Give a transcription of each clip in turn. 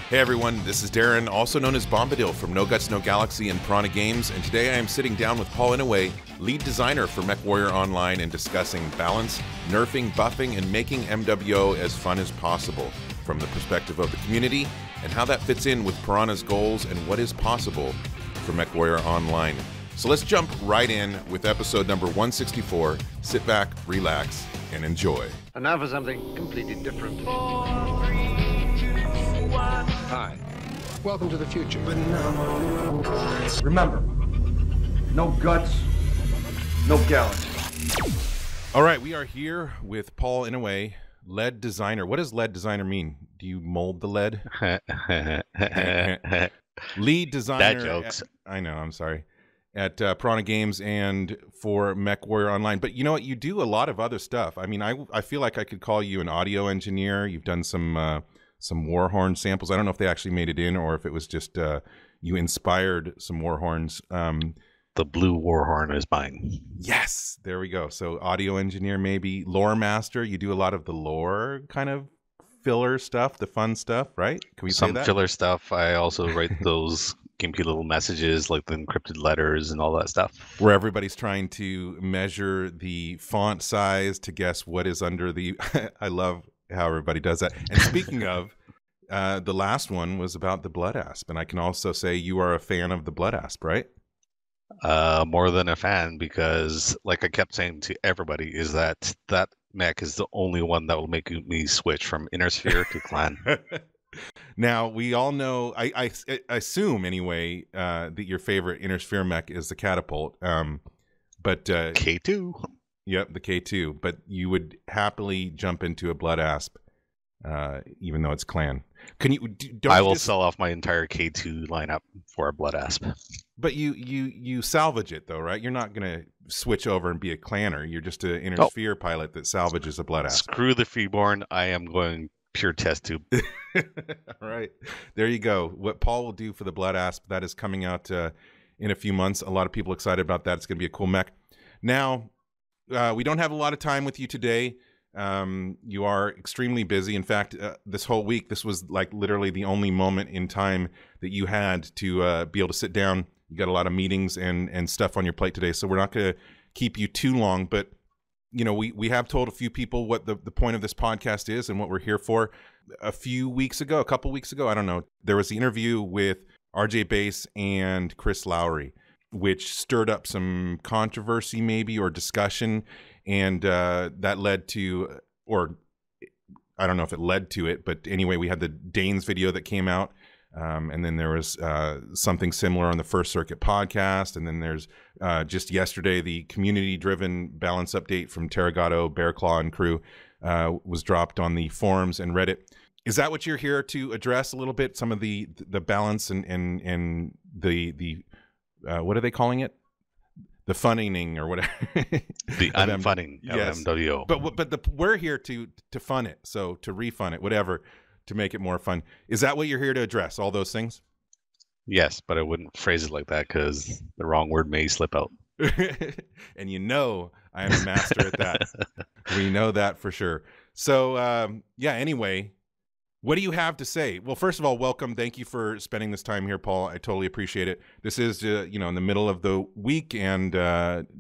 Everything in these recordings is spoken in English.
Hey everyone, this is Darren, also known as Bombadil from NoGutsNoGalaxy and Piranha Games, and today I am sitting down with Paul Inouye, lead designer for MechWarrior Online, and discussing balance, nerfing, buffing, and making MWO as fun as possible from the perspective of the community and how that fits in with Piranha's goals and what is possible for MechWarrior Online. So let's jump right in with episode number 164. Sit back, relax, and enjoy. And now for something completely different. 4, 3, 2, 1. Hi. Welcome to the future. Remember, no guts, no galaxy. All right, we are here with Paul Inouye, lead designer. What does lead designer mean? Do you mold the lead? Lead designer. That jokes. I know, I'm sorry. At Piranha Games and for MechWarrior Online. But you know what? You do a lot of other stuff. I mean, I feel like I could call you an audio engineer. You've done some Warhorn samples. I don't know if they actually made it in or if it was just you inspired some Warhorns. The blue Warhorn is mine. Yes, there we go. So audio engineer, maybe lore master. You do a lot of the lore kind of filler stuff, the fun stuff, right? Can we say that? Some filler stuff. I also write those gimpy little messages like the encrypted letters and all that stuff. Where everybody's trying to measure the font size to guess what is under the... I love how everybody does that. And speaking of, the last one was about the Blood Asp. And I can also say you are a fan of the Blood Asp, right? More than a fan, because like I kept saying to everybody, is that mech is the only one that will make me switch from Inner Sphere to Clan. Now, we all know, I assume anyway, that your favorite Inner Sphere mech is the Catapult. But K2. Yep, the K2. But you would happily jump into a Blood Asp, even though it's Clan. Can you? I will sell off my entire K2 lineup for a Blood Asp. But you salvage it though, right? You're not gonna switch over and be a Clanner. You're just an Inner Sphere pilot that salvages a Blood Asp. Screw the Freeborn. I am going pure test tube. All right, there you go. What Paul will do for the Blood Asp, that is coming out in a few months. A lot of people excited about that. It's gonna be a cool mech. Now, we don't have a lot of time with you today. You are extremely busy. In fact, this whole week, this was like literally the only moment in time that you had to be able to sit down. You got a lot of meetings and stuff on your plate today, so we're not going to keep you too long. But you know, we have told a few people what the point of this podcast is and what we're here for. A couple weeks ago, I don't know, there was the interview with RJ Bass and Chris Lowry, which stirred up some controversy maybe or discussion. And that led to, or I don't know if it led to it, but anyway, we had the Danes video that came out. And then there was something similar on the First Circuit podcast. And then there's just yesterday, the community-driven balance update from Terragato, Bearclaw, and crew was dropped on the forums and Reddit. Is that what you're here to address a little bit? Some of the balance and the what are they calling it? The funning or whatever. The unfunning of MWO. But we're here to fun it, so to refund it, whatever, to make it more fun. Is that what you're here to address, all those things? Yes, but I wouldn't phrase it like that because the wrong word may slip out. And you know I am a master at that. We know that for sure. So, yeah, anyway, what do you have to say? Well, first of all, welcome. Thank you for spending this time here, Paul. I totally appreciate it. This is, you know, in the middle of the week and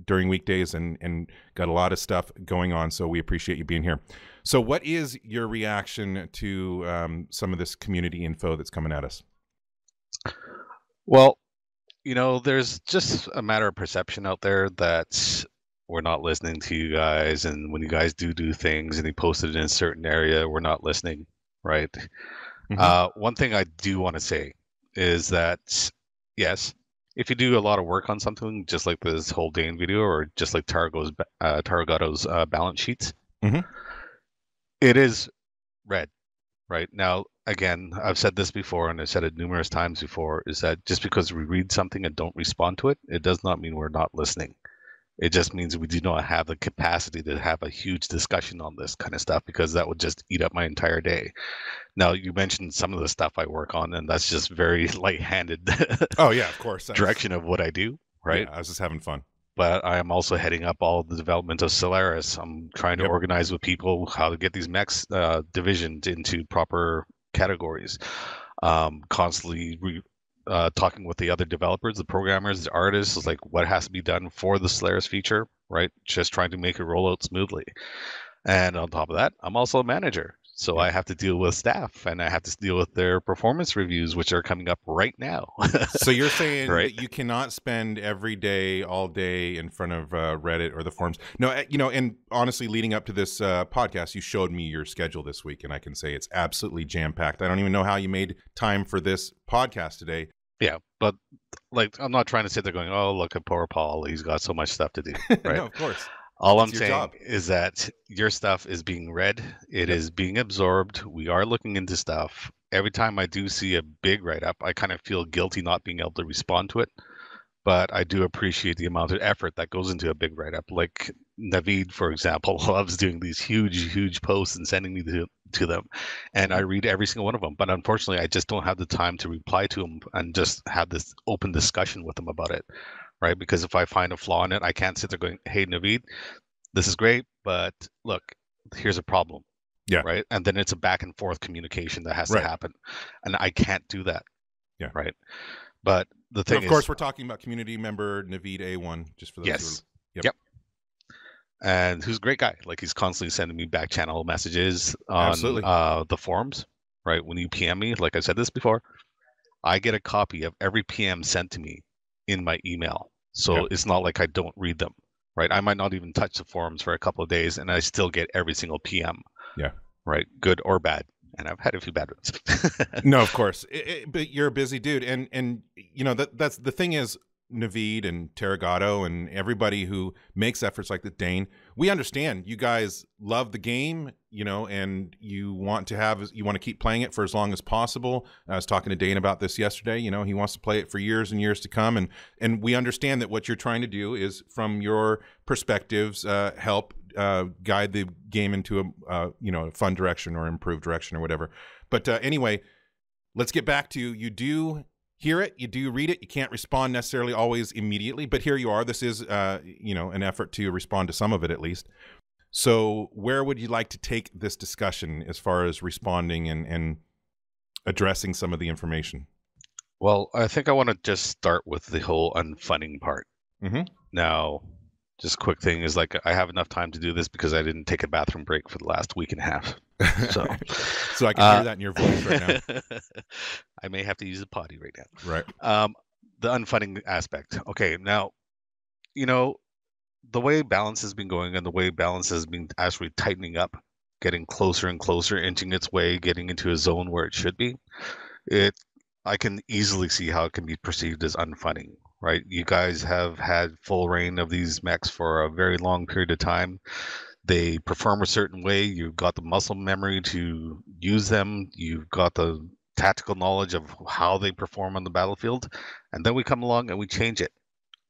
during weekdays and got a lot of stuff going on, so we appreciate you being here. So what is your reaction to some of this community info that's coming at us? Well, you know, there's just a matter of perception out there that we're not listening to you guys, and when you guys do things and you post it in a certain area, we're not listening. Right. Mm-hmm. One thing I do want to say is that, yes, if you do a lot of work on something, just like this whole Dane video or just like Targato's balance sheets, mm-hmm. It is read. Right. Now, again, I've said this before and I've said it numerous times before, is that just because we read something and don't respond to it, it does not mean we're not listening. It just means we do not have the capacity to have a huge discussion on this kind of stuff, because that would just eat up my entire day. Now, you mentioned some of the stuff I work on, and that's just very light-handed. Oh, yeah, of course. Direction of what I do, right? Yeah, I was just having fun. But I am also heading up all the development of Solaris. I'm trying to organize with people how to get these mechs divisioned into proper categories. constantly talking with the other developers, the programmers, the artists, is like what has to be done for the Solaris feature, right? Just trying to make it roll out smoothly. And on top of that, I'm also a manager. So I have to deal with staff and I have to deal with their performance reviews, which are coming up right now. So you're saying Right. that you cannot spend every day, all day in front of Reddit or the forums. No, and honestly, leading up to this podcast, you showed me your schedule this week, and I can say it's absolutely jam-packed. I don't even know how you made time for this podcast today. Yeah, but like I'm not trying to sit there going, oh, look at poor Paul. He's got so much stuff to do. Right. No, of course. All It's I'm your saying job. is that your stuff is being read. It is being absorbed. We are looking into stuff. Every time I do see a big write-up, I kind of feel guilty not being able to respond to it. But I do appreciate the amount of effort that goes into a big write-up. Like Naveed, for example, loves doing these huge posts and sending me to them. And I read every single one of them. But unfortunately, I just don't have the time to reply to them and just have this open discussion with them about it. Right? Because if I find a flaw in it, I can't sit there going, hey, Naveed, this is great, but look, here's a problem. Yeah. Right. And then it's a back and forth communication that has Right. to happen. And I can't do that. Yeah. Right. But the So thing of is, course, we're talking about community member Naveed A1, just for those yes. who are... Yep. And who's a great guy. Like he's constantly sending me back channel messages on Absolutely. the forums. Right. When you PM me, like I said this before, I get a copy of every PM sent to me in my email. So Yeah. it's not like I don't read them. Right. I might not even touch the forums for a couple of days and I still get every single PM. Yeah. Right. Good or bad. And I've had a few bad ones. No, of course. But you're a busy dude. And you know, that's the thing is, Naveed and Terragato and everybody who makes efforts like the Dane, we understand you guys love the game, you know, and you want to keep playing it for as long as possible. I was talking to Dane about this yesterday. You know, he wants to play it for years and years to come. And we understand that what you're trying to do is, from your perspectives, help guide the game into a fun direction or improved direction or whatever. But anyway, let's get back to you do hear it, you do read it, you can't respond necessarily always immediately, but here you are. This is an effort to respond to some of it at least. So where would you like to take this discussion as far as responding and addressing some of the information? Well, I think I want to just start with the whole unfunning part. Mm-hmm. Now, just a quick thing is like I have enough time to do this because I didn't take a bathroom break for the last week and a half. So, so I can hear that in your voice right now. I may have to use a potty right now. Right. The unfunding aspect. Okay, now, you know, the way balance has been going and the way balance has been actually tightening up, getting closer and closer, inching its way, getting into a zone where it should be. I can easily see how it can be perceived as unfunning. Right, you guys have had full reign of these mechs for a very long period of time. They perform a certain way. You've got the muscle memory to use them. You've got the tactical knowledge of how they perform on the battlefield. And then we come along and we change it.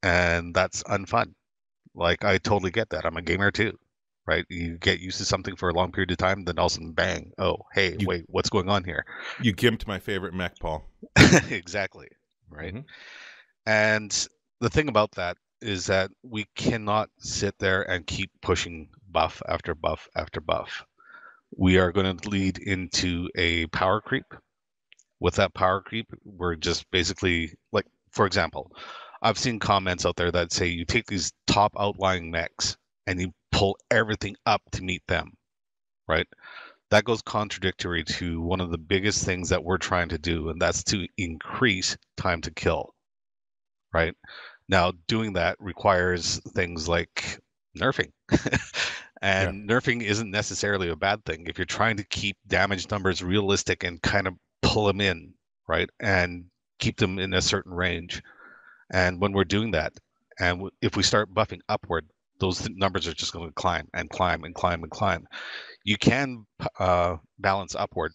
And that's unfun. Like, I totally get that. I'm a gamer too, right? You get used to something for a long period of time, then all of a sudden, bang. Oh, hey, wait, what's going on here? You gimped my favorite mech, Paul. Exactly, right? Mm-hmm. And the thing about that is that we cannot sit there and keep pushing buff after buff after buff. We are going to lead into a power creep. With that power creep, we're just basically, like, for example, I've seen comments out there that say you take these top outlying mechs and you pull everything up to meet them, right? That goes contradictory to one of the biggest things that we're trying to do, and that's to increase time to kill. Right? Now, doing that requires things like nerfing. And nerfing isn't necessarily a bad thing if you're trying to keep damage numbers realistic and kind of pull them in, right? And keep them in a certain range. And when we're doing that, and if we start buffing upward, those numbers are just going to climb and climb and climb and climb. You can balance upward.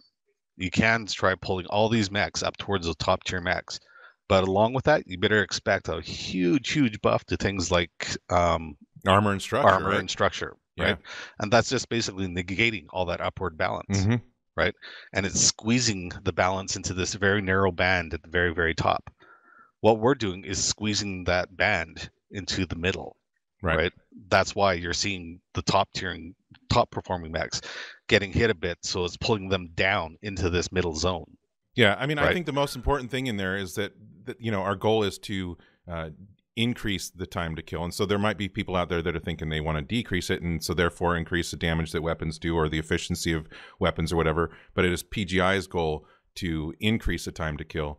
You can try pulling all these mechs up towards the top tier mechs. But along with that, you better expect a huge buff to things like armor and structure. Right? Yeah. And that's just basically negating all that upward balance, right? And it's squeezing the balance into this very narrow band at the very, very top. What we're doing is squeezing that band into the middle, right? That's why you're seeing the top performing mechs getting hit a bit, so it's pulling them down into this middle zone. Yeah, I mean, I Right. think the most important thing in there is that our goal is to increase the time to kill. And so there might be people out there that are thinking they want to decrease it, and so therefore increase the damage that weapons do or the efficiency of weapons or whatever. But it is PGI's goal to increase the time to kill.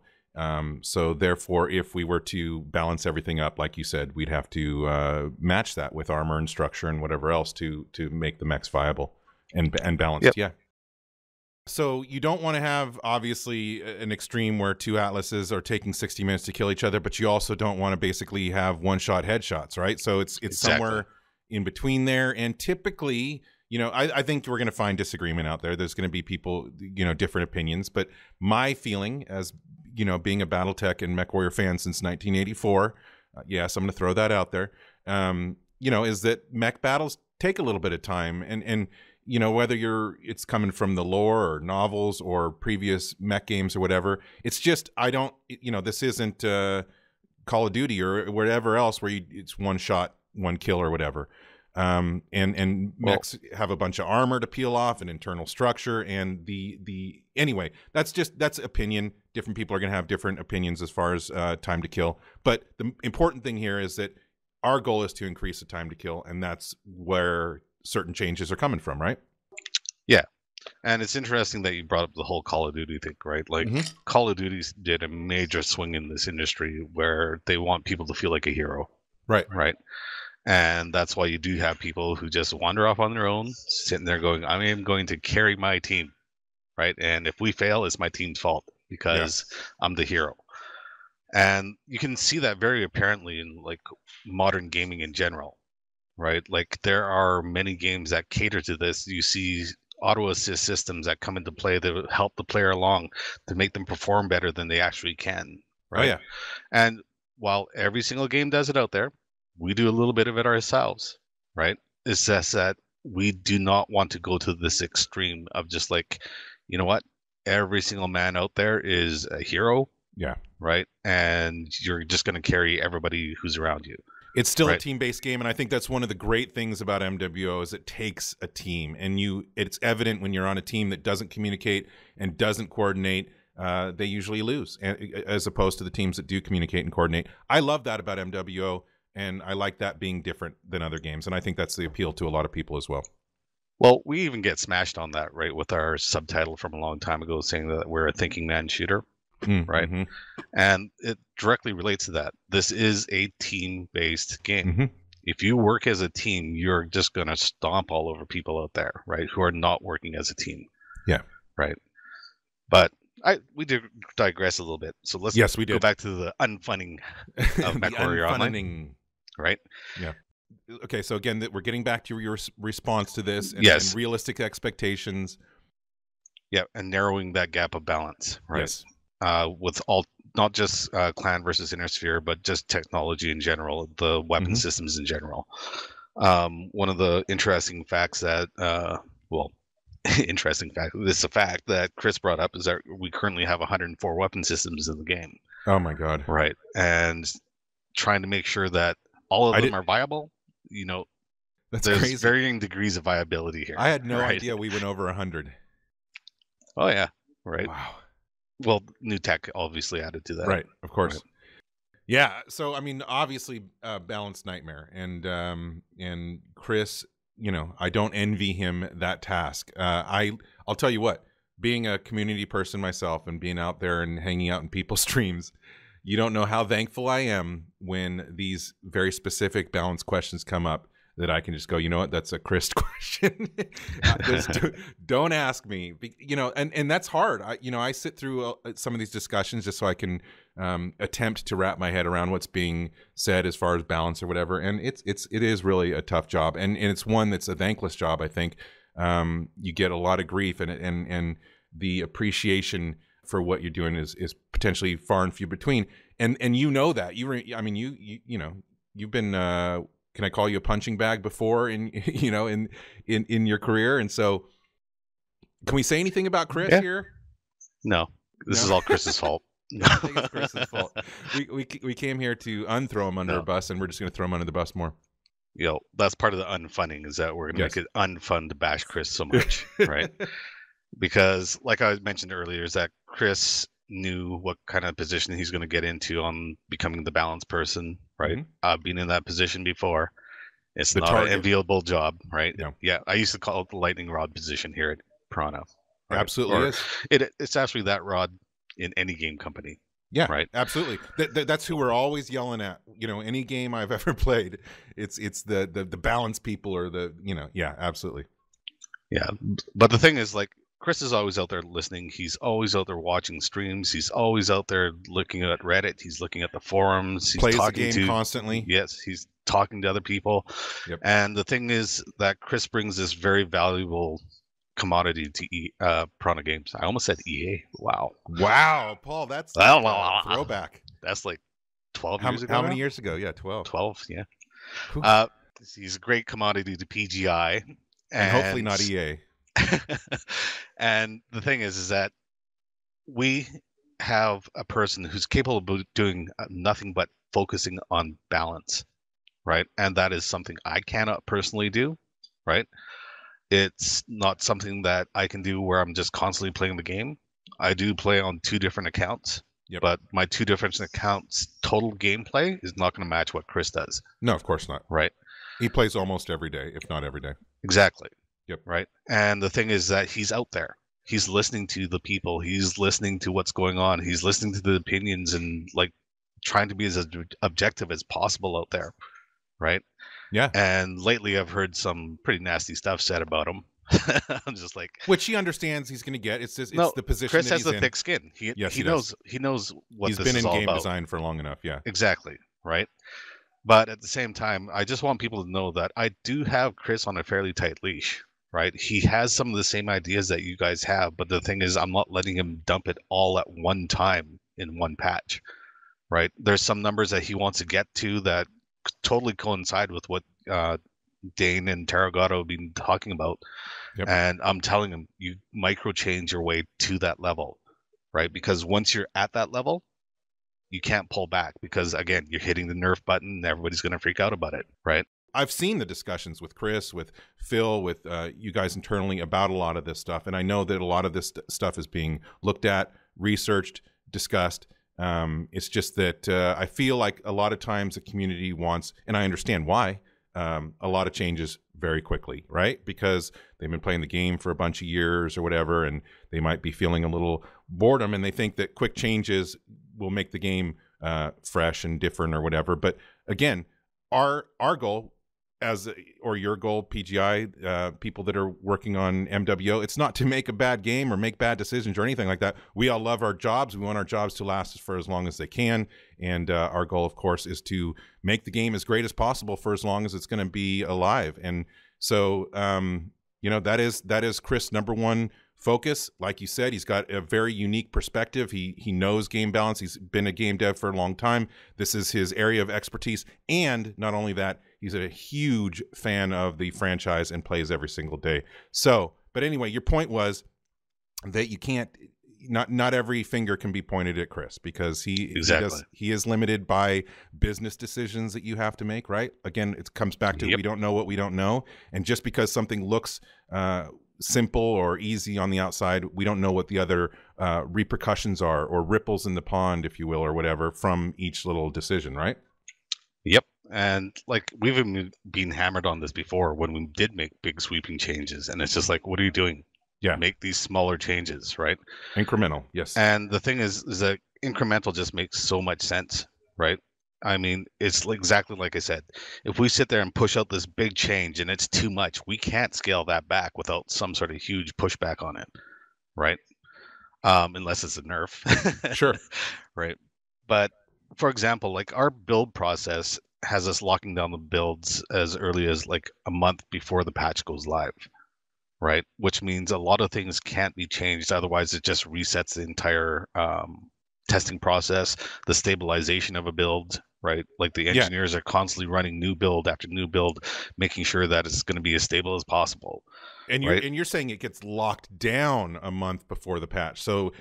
So therefore, if we were to balance everything up, like you said, we'd have to match that with armor and structure and whatever else to make the mechs viable and balanced. Yep. Yeah. So you don't want to have, obviously, an extreme where two Atlases are taking 60 minutes to kill each other, but you also don't want to basically have one-shot headshots, right? So it's Exactly. somewhere in between there. And typically, I think we're going to find disagreement out there. There's going to be people, different opinions. But my feeling as, being a Battletech and MechWarrior fan since 1984, yes, I'm going to throw that out there, is that mech battles take a little bit of time. And whether it's coming from the lore or novels or previous mech games or whatever, it's just, this isn't Call of Duty or whatever else where it's one shot, one kill or whatever. And mechs have a bunch of armor to peel off and internal structure. And anyway, that's opinion. Different people are going to have different opinions as far as time to kill. But the important thing here is that our goal is to increase the time to kill. And that's where certain changes are coming from, right? Yeah. And it's interesting that you brought up the whole Call of Duty thing, right? Like Call of Duty did a major swing in this industry where they want people to feel like a hero. Right. Right. And that's why you do have people who just wander off on their own, sitting there going, I am going to carry my team. Right. And if we fail, it's my team's fault because I'm the hero. And you can see that very apparently in like modern gaming in general. Right, like there are many games that cater to this. You see auto assist systems that come into play that help the player along to make them perform better than they actually can. Right. Oh, yeah. And while every single game does it out there, we do a little bit of it ourselves. Right. It's just that we do not want to go to this extreme of just like, you know what? Every single man out there is a hero. Yeah. Right. And you're just going to carry everybody who's around you. It's still Right. a team-based game, and I think that's one of the great things about MWO is it takes a team, and it's evident when you're on a team that doesn't communicate and doesn't coordinate, they usually lose, as opposed to the teams that do communicate and coordinate. I love that about MWO, and I like that being different than other games, and I think that's the appeal to a lot of people as well. Well, we even get smashed on that, right, with our subtitle from a long time ago saying that we're a thinking man shooter. Right. Mm-hmm. And it directly relates to that. This is a team-based game. Mm-hmm. If you work as a team, you're just going to stomp all over people out there, right, who are not working as a team. Yeah. Right. But we did digress a little bit. So let's go back to the unfunning of MechWarrior Online. Right. Yeah. Okay, so again, we're getting back to your response to this and realistic expectations. Yeah, and narrowing that gap of balance, right? Yes. With all, not just clan versus inner sphere, but just technology in general, the weapon systems in general. One of the interesting facts that, interesting fact, this is a fact that Chris brought up, is that we currently have 104 weapon systems in the game. Oh my God. Right. And trying to make sure that all of them are viable, there's crazy. Varying degrees of viability here. I had no idea we went over 100. Oh, yeah. Right. Wow. Well, new tech obviously added to that. Right, of course. Right. Yeah, so I mean, obviously, balanced nightmare, and Chris, I don't envy him that task. I'll tell you what, being a community person myself and being out there and hanging out in people's streams, you don't know how thankful I am when these very specific balanced questions come up. That I can just go, you know what? That's a Chris question. Don't ask me, and that's hard. I sit through some of these discussions just so I can attempt to wrap my head around what's being said as far as balance or whatever. And it is really a tough job, and it's one that's a thankless job. I think you get a lot of grief, and the appreciation for what you're doing is potentially far and few between. And that you've been. Can I call you a punching bag before in your career? And so can we say anything about Chris here? No. This is all Chris's fault. I think it's Chris's fault. We came here to unthrow him under a bus, and we're just going to throw him under the bus more. That's part of the unfunning, is that we're going to make it unfun to bash Chris so much, right? because, like I mentioned earlier, is that Chris knew what kind of position he's going to get into on becoming the balance person, right? Been in that position before. It's The not target. an enviable job, right? No. Yeah, I used to call it the lightning rod position here at Piranha. Right? Absolutely Or is. It's actually that rod in any game company. Yeah, right. Absolutely. That's who we're always yelling at. You know, any game I've ever played, it's the balance people or the, you know, yeah, absolutely. Yeah, but the thing is, like, Chris is always out there listening. He's always out there watching streams. He's always out there looking at Reddit. He's looking at the forums. He's Plays the talking game constantly. Yes, he's talking to other people. Yep. And the thing is that Chris brings this very valuable commodity to Piranha Games. I almost said EA. Wow, Paul, that's like a throwback. That's like 12 how, years ago. How many years ago? Yeah, 12. 12, yeah. Cool. He's a great commodity to PGI. And hopefully not EA. And the thing is that we have a person who's capable of doing nothing but focusing on balance, right? And that is something I cannot personally do, right? It's not something that I can do where I'm just constantly playing the game. I do play on 2 different accounts, but my 2 different accounts' total gameplay is not going to match what Chris does. No, of course not. Right. He plays almost every day, if not every day. Exactly. Yep. Right. And the thing is that he's out there. He's listening to the people. He's listening to what's going on. He's listening to the opinions and like trying to be as objective as possible out there. Right. Yeah. And lately I've heard some pretty nasty stuff said about him. I'm just like, which he understands he's going to get. It's just, it's the position. Chris that has he's the in. thick skin. He knows what he's this been is in all game about. design for long enough. Yeah. Exactly. Right. But at the same time, I just want people to know that I do have Chris on a fairly tight leash. Right. He has some of the same ideas that you guys have. But the thing is, I'm not letting him dump it all at one time in one patch. Right. There's some numbers that he wants to get to that totally coincide with what Dane and Tarragato have been talking about. Yep. And I'm telling him, you micro change your way to that level. Right. Because once you're at that level, you can't pull back because, again, you're hitting the nerf button and everybody's going to freak out about it. Right. I've seen the discussions with Chris, with Phil, with you guys internally about a lot of this stuff. And I know that a lot of this stuff is being looked at, researched, discussed. It's just that I feel like a lot of times the community wants, and I understand why, a lot of changes very quickly, right? Because they've been playing the game for a bunch of years or whatever, and they might be feeling a little boredom, and they think that quick changes will make the game fresh and different or whatever. But again, our goal, or your goal, PGI, people that are working on MWO, it's not to make a bad game or make bad decisions or anything like that. We all love our jobs. We want our jobs to last for as long as they can. And our goal, of course, is to make the game as great as possible for as long as it's going to be alive. And so, you know, that is Chris' number one focus. Like you said, he's got a very unique perspective. He knows game balance. He's been a game dev for a long time. This is his area of expertise. And not only that, he's a huge fan of the franchise and plays every single day. So, but anyway, your point was that you can't, not every finger can be pointed at Chris because he is limited by business decisions that you have to make, right? Again, it comes back to we don't know what we don't know. And just because something looks simple or easy on the outside, we don't know what the other repercussions are, or ripples in the pond, if you will, or whatever, from each little decision, right? Yep. And like we've been hammered on this before when we did make big sweeping changes, and it's just like, what are you doing? Yeah, make these smaller changes, right? Incremental, yes. And the thing is that incremental just makes so much sense, right? I mean, it's exactly like I said. If we sit there and push out this big change and it's too much, we can't scale that back without some sort of huge pushback on it, right? Unless it's a nerf. Sure. Right. But for example, like our build process has us locking down the builds as early as like a month before the patch goes live, right? Which means a lot of things can't be changed. Otherwise, it just resets the entire testing process, the stabilization of a build, right? Like the engineers are constantly running new build after new build, making sure that it's going to be as stable as possible. And you're saying it gets locked down a month before the patch. So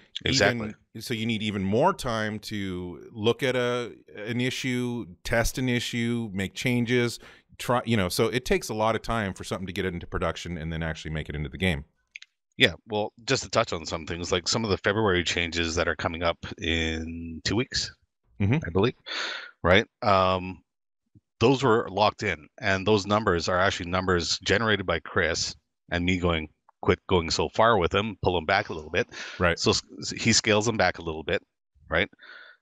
so you need even more time to look at an issue, test an issue, make changes, try, so it takes a lot of time for something to get it into production and then actually make it into the game. Yeah, well, just to touch on some things, like some of the February changes that are coming up in 2 weeks, Mhm. I believe, right? Those were locked in, and those numbers are actually numbers generated by Chris and me going, quit going so far with him, pull him back a little bit. Right. So he scales them back a little bit, right?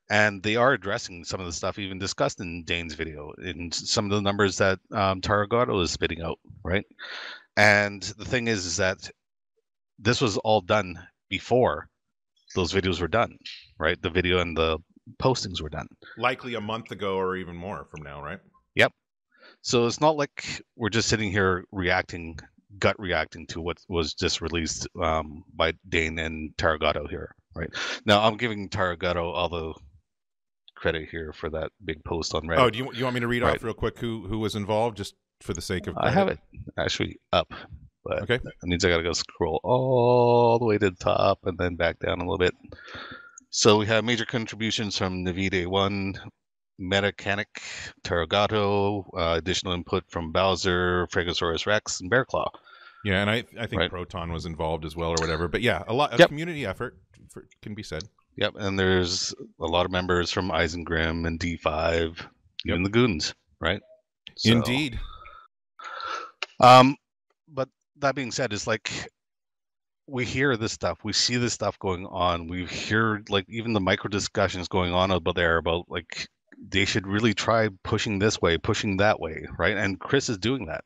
And they are addressing some of the stuff even discussed in Dane's video, in some of the numbers that Taragato is spitting out, right? And the thing is that this was all done before those videos were done, right? The video and the postings were done. Likely a month ago or even more from now, right? Yep. So it's not like we're just sitting here gut reacting to what was just released by Dane and Taragato here, right? Now I'm giving Taragato all the credit here for that big post on Reddit. Oh, do you want me to read Right. off real quick who was involved, just for the sake of I have it actually up, but Okay. that means I gotta go scroll all the way to the top and then back down a little bit. So we have major contributions from Navide1, Metacanic, Taragato, additional input from Bowser, Fregosaurus Rex, and Bearclaw. Yeah, and I think Right. Proton was involved as well or whatever. But yeah, a lot of Yep. community effort can be said. Yep, and there's a lot of members from Eisengrim and D5, even the Goons, right? So, Indeed. But that being said, it's like we hear this stuff, we see this stuff going on, we hear like even the micro discussions going on about there about like they should really try pushing this way, pushing that way, right? And Chris is doing that.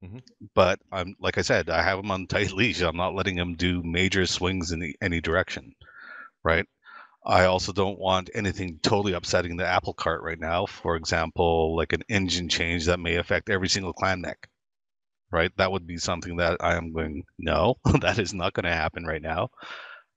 Mhm. But I'm like I said, I have him on tight leash. I'm not letting him do major swings in any direction, right? I also don't want anything totally upsetting the apple cart right now. For example, like an engine change that may affect every single clan neck, right? That would be something that I am going, no, that is not going to happen right now,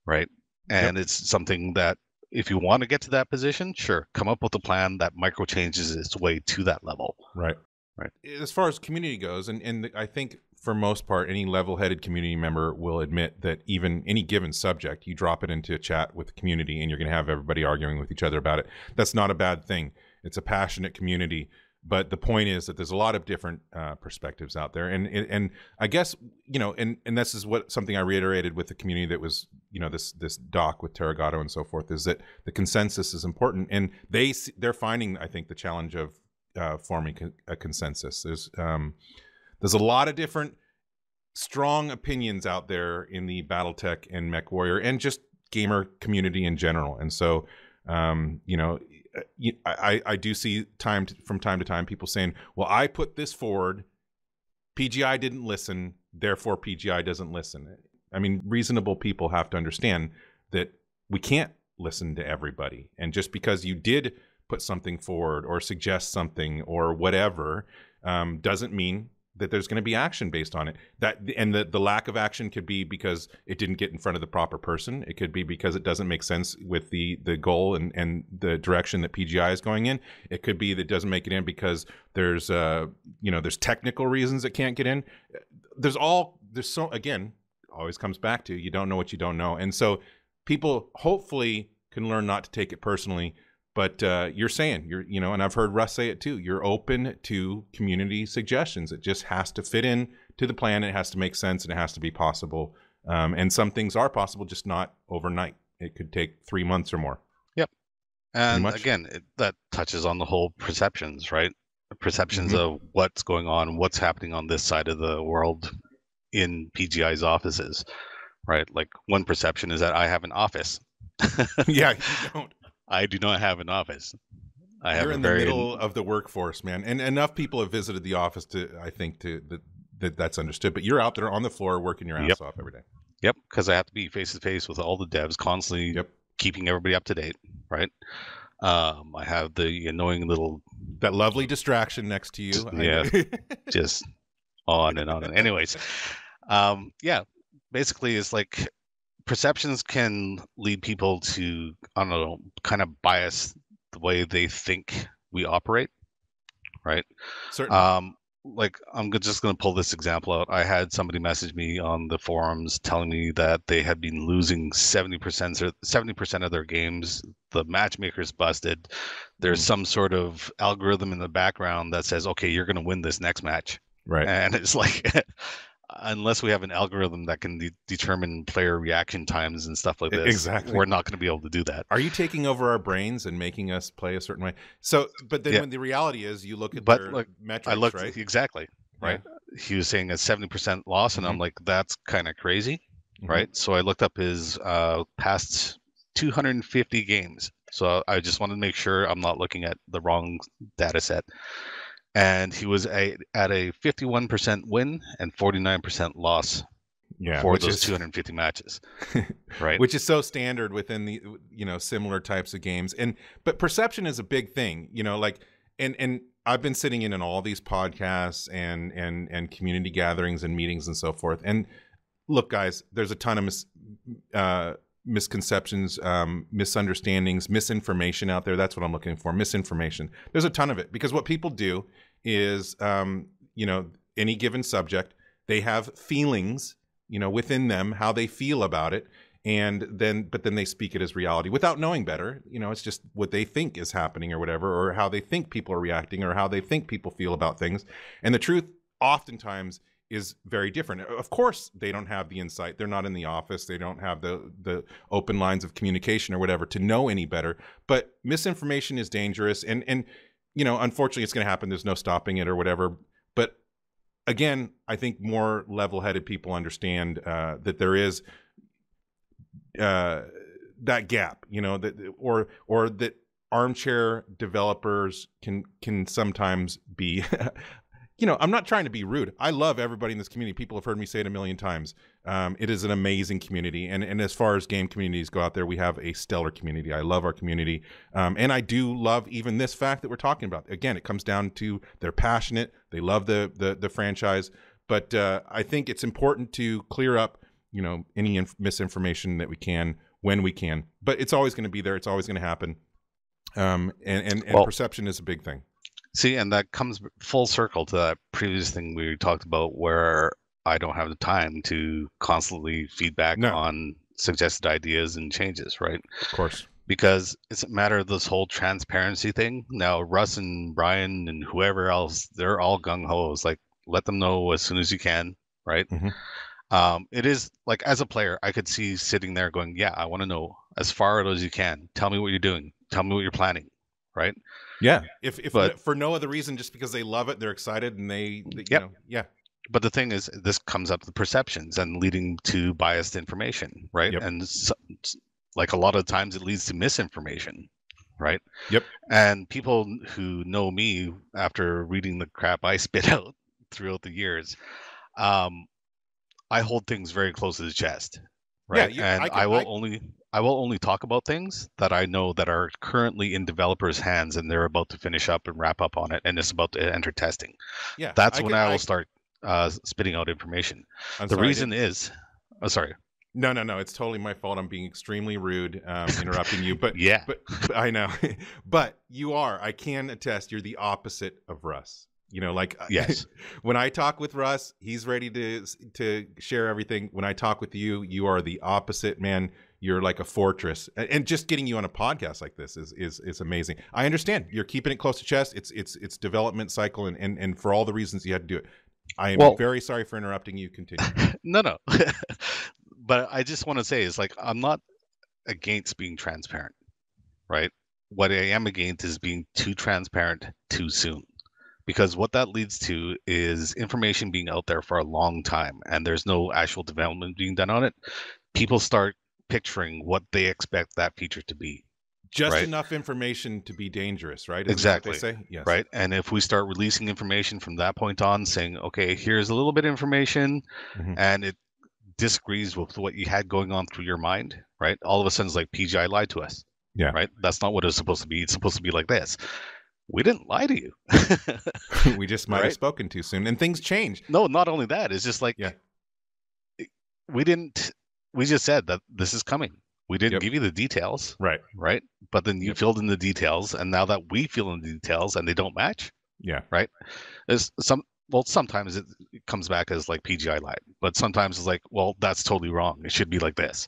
right? And it's something that if you want to get to that position, sure, come up with a plan that micro changes its way to that level. Right. Right. As far as community goes, and I think for most part, any level-headed community member will admit that even any given subject, you drop it into a chat with the community and you're going to have everybody arguing with each other about it. That's not a bad thing. It's a passionate community. But the point is that there's a lot of different perspectives out there. And I guess, and this is something I reiterated with the community that was, this doc with Taragato and so forth, is that the consensus is important. And they're finding, I think, the challenge of forming a consensus. There's a lot of different strong opinions out there in the BattleTech and MechWarrior and just gamer community in general. And so, I do see from time to time people saying, well, I put this forward, PGI didn't listen, therefore PGI doesn't listen. I mean, reasonable people have to understand that we can't listen to everybody. And just because you did put something forward or suggest something or whatever doesn't mean that there's going to be action based on it. The lack of action could be because it didn't get in front of the proper person. It could be because it doesn't make sense with the goal and the direction that PGI is going in. It could be that it doesn't make it in because there's technical reasons it can't get in. Again, always comes back to you don't know what you don't know. And so people hopefully can learn not to take it personally. But you're saying, and I've heard Russ say it too, you're open to community suggestions. It just has to fit in to the plan. It has to make sense and it has to be possible. And some things are possible, just not overnight. It could take 3 months or more. Yep. And again, that touches on the whole perceptions, right? Perceptions of what's going on, what's happening on this side of the world in PGI's offices, right? Like one perception is that I have an office. Yeah, you don't. I do not have an office. You're in the middle of the workforce, man. And enough people have visited the office that's understood. But you're out there on the floor working your ass off every day. Yep, because I have to be face to face with all the devs, constantly keeping everybody up to date, right? I have the annoying that lovely distraction next to you. Yeah, just on and on. Anyways, basically it's like perceptions can lead people to, I don't know, kind of bias the way they think we operate, right? Certainly. Like I'm just going to pull this example out. I had somebody message me on the forums telling me that they had been losing 70% of their games. The matchmaker's busted. There's some sort of algorithm in the background that says, okay, you're going to win this next match. Right. And it's like, unless we have an algorithm that can determine player reaction times and stuff like this, Exactly. we're not going to be able to do that. Are you taking over our brains and making us play a certain way? So, but then Yeah. when the reality is, you look at But their look, metrics, I looked right? exactly right. He was saying a 70% loss, and I'm like, that's kind of crazy, right? So I looked up his past 250 games. So I just wanted to make sure I'm not looking at the wrong data set. And he was at a 51% win and 49% loss for those 250 matches, right? Which is so standard within the similar types of games. But perception is a big thing, like and I've been sitting in on all these podcasts and community gatherings and meetings and so forth. And look, guys, there's a ton of misconceptions, misunderstandings, misinformation out there. That's what I'm looking for. Misinformation. There's a ton of it, because what people do is, any given subject, they have feelings, within them, how they feel about it. But then they speak it as reality without knowing better. It's just what they think is happening or whatever, or how they think people are reacting, or how they think people feel about things. And the truth oftentimes is very different. Of course, they don't have the insight. They're not in the office. They don't have the open lines of communication or whatever to know any better. But misinformation is dangerous. And unfortunately, it's going to happen. There's no stopping it or whatever. But again, I think more level-headed people understand that there is that gap, or that armchair developers can sometimes be I'm not trying to be rude. I love everybody in this community. People have heard me say it a million times. It is an amazing community. And as far as game communities go out there, we have a stellar community. I love our community. And I do love even this fact that we're talking about. Again, it comes down to they're passionate. They love the franchise. But I think it's important to clear up, any misinformation that we can when we can. But it's always going to be there. It's always going to happen. And perception is a big thing. See, and that comes full circle to that previous thing we talked about, where I don't have the time to constantly feedback on suggested ideas and changes, right? Of course. Because it's a matter of this whole transparency thing. Now, Russ and Brian and whoever else, they're all gung-ho. It's like, let them know as soon as you can, right? It is like, as a player, I could see sitting there going, yeah, I want to know as far as you can. Tell me what you're doing. Tell me what you're planning, right? Yeah. If for no other reason, just because they love it, they're excited, and they yeah. But the thing is, this comes up to perceptions and leading to biased information, right? Yep. And like a lot of times it leads to misinformation, right? Yep. And people who know me after reading the crap I spit out throughout the years, I hold things very close to the chest, right? Yeah, I will only talk about things that I know that are currently in developers' hands and they're about to finish up and wrap up on it, and it's about to enter testing. Yeah, that's when I will start spitting out information. Reason is, sorry. No, it's totally my fault. I'm being extremely rude, interrupting you. But yeah, but I know. But you are. I can attest. You're the opposite of Russ. Yes. When I talk with Russ, he's ready to share everything. When I talk with you, you are the opposite, man. You're like a fortress, and just getting you on a podcast like this is amazing. I understand you're keeping it close to chest. It's development cycle, and for all the reasons you had to do it. I am very sorry for interrupting you. Continue. No. But I just want to say is, like, I'm not against being transparent, right? What I am against is being too transparent too soon. Because what that leads to is information being out there for a long time and there's no actual development being done on it. People start picturing what they expect that feature to be. Just right? Enough information to be dangerous, right? Isn't exactly. What they say? Yes. Right. And if we start releasing information from that point on, saying, okay, here's a little bit of information, and it disagrees with what you had going on through your mind, right? All of a sudden it's like, PGI lied to us. Yeah. Right. That's not what it's supposed to be. It's supposed to be like this. We didn't lie to you. We just might have spoken too soon, and things change. No, not only that. It's just like, we just said that this is coming. We didn't give you the details. Right. Right. But then you filled in the details, and now that we fill in the details and they don't match. Yeah. Right. Sometimes it comes back as like PGI lied, but sometimes it's like, well, that's totally wrong. It should be like this.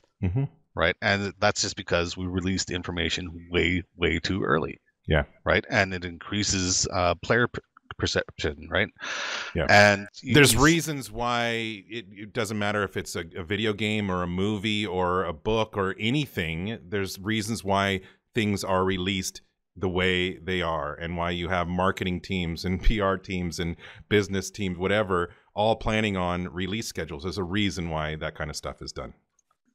Right. And that's just because we released information way, way too early. Yeah. Right. And it increases player perception, right? Yeah. And there's reasons why it doesn't matter if it's a video game or a movie or a book or anything. There's reasons why things are released the way they are, and why you have marketing teams and PR teams and business teams, whatever, all planning on release schedules. There's a reason why that kind of stuff is done.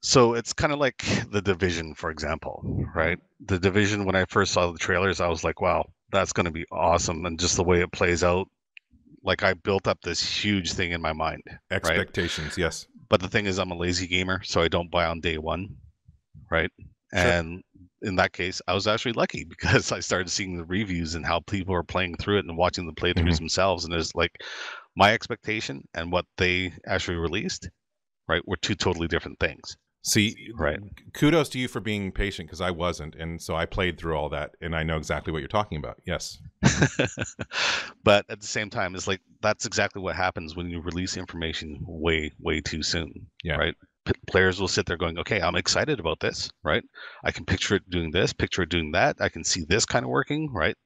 So it's kind of like The Division, for example, right? The Division, when I first saw the trailers, I was like, wow, that's going to be awesome. And just the way it plays out, like I built up this huge thing in my mind. Expectations, right? Yes. But the thing is, I'm a lazy gamer, so I don't buy on day one, right? Sure. And in that case, I was actually lucky because I started seeing the reviews and how people are playing through it and watching the playthroughs themselves. And there's like my expectation and what they actually released, right, were two totally different things. See, right. Kudos to you for being patient, because I wasn't. And so I played through all that, and I know exactly what you're talking about. Yes. But at the same time, it's like that's exactly what happens when you release information way, way too soon. Yeah. Right. Players will sit there going, okay, I'm excited about this, right? I can picture it doing this, picture it doing that. I can see this kind of working, right?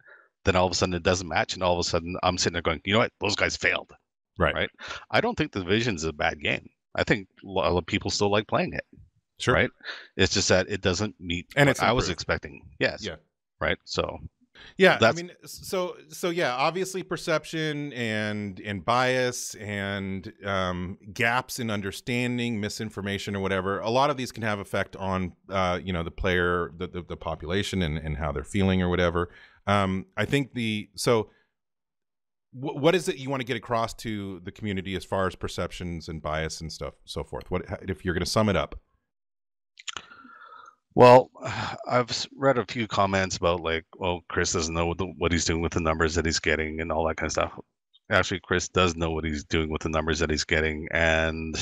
Then all of a sudden it doesn't match, and all of a sudden I'm sitting there going, you know what? Those guys failed. Right. Right. I don't think The Division's a bad game. I think a lot of people still like playing it. Sure. Right. It's just that it doesn't meet and what I was expecting. Yes. Yeah. Right. So. Yeah. I mean, so yeah. Obviously, perception and bias and gaps in understanding, misinformation, or whatever. A lot of these can have effect on the player, the population, and how they're feeling or whatever. I think what is it you want to get across to the community as far as perceptions and bias and stuff, so forth? What if you're going to sum it up? Well, I've read a few comments about like, well, Chris doesn't know what he's doing with the numbers that he's getting and all that kind of stuff. Actually, Chris does know what he's doing with the numbers that he's getting, and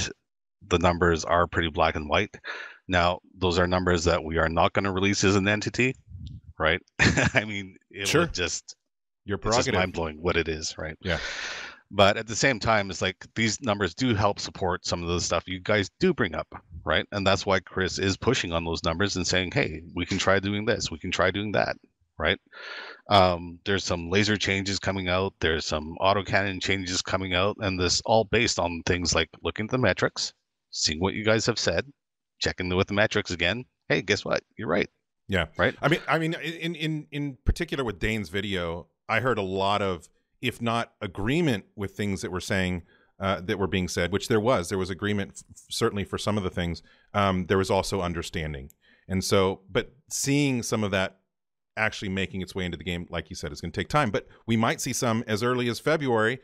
the numbers are pretty black and white. Now, those are numbers that we are not going to release as an entity, right? I mean, it would just your prerogative. It's just mind-blowing what it is, right? Yeah. But at the same time, it's like these numbers do help support some of the stuff you guys do bring up, right? And that's why Chris is pushing on those numbers and saying, hey, we can try doing this. We can try doing that, right? There's some laser changes coming out. There's some autocannon changes coming out. And this all based on things like looking at the metrics, seeing what you guys have said, checking with the metrics again. Hey, guess what? You're right. Yeah. Right. I mean, in particular with Dane's video, I heard a lot of, if not agreement with things that were saying, that were being said, which there was agreement certainly for some of the things. There was also understanding. And so, but seeing some of that actually making its way into the game, like you said, is going to take time, but we might see some as early as February,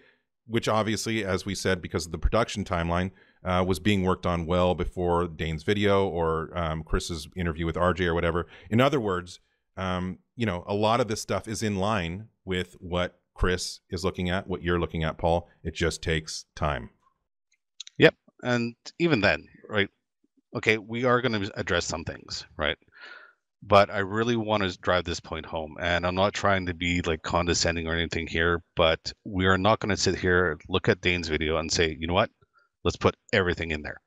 which obviously, as we said, because of the production timeline, was being worked on well before Dane's video or Chris's interview with RJ or whatever. In other words, a lot of this stuff is in line with what Chris is looking at, what you're looking at, Paul. It just takes time. Yep. And even then, right? Okay, we are going to address some things, right? But I really want to drive this point home. And I'm not trying to be like condescending or anything here, but we are not going to sit here, look at Dane's video and say, you know what? Let's put everything in there.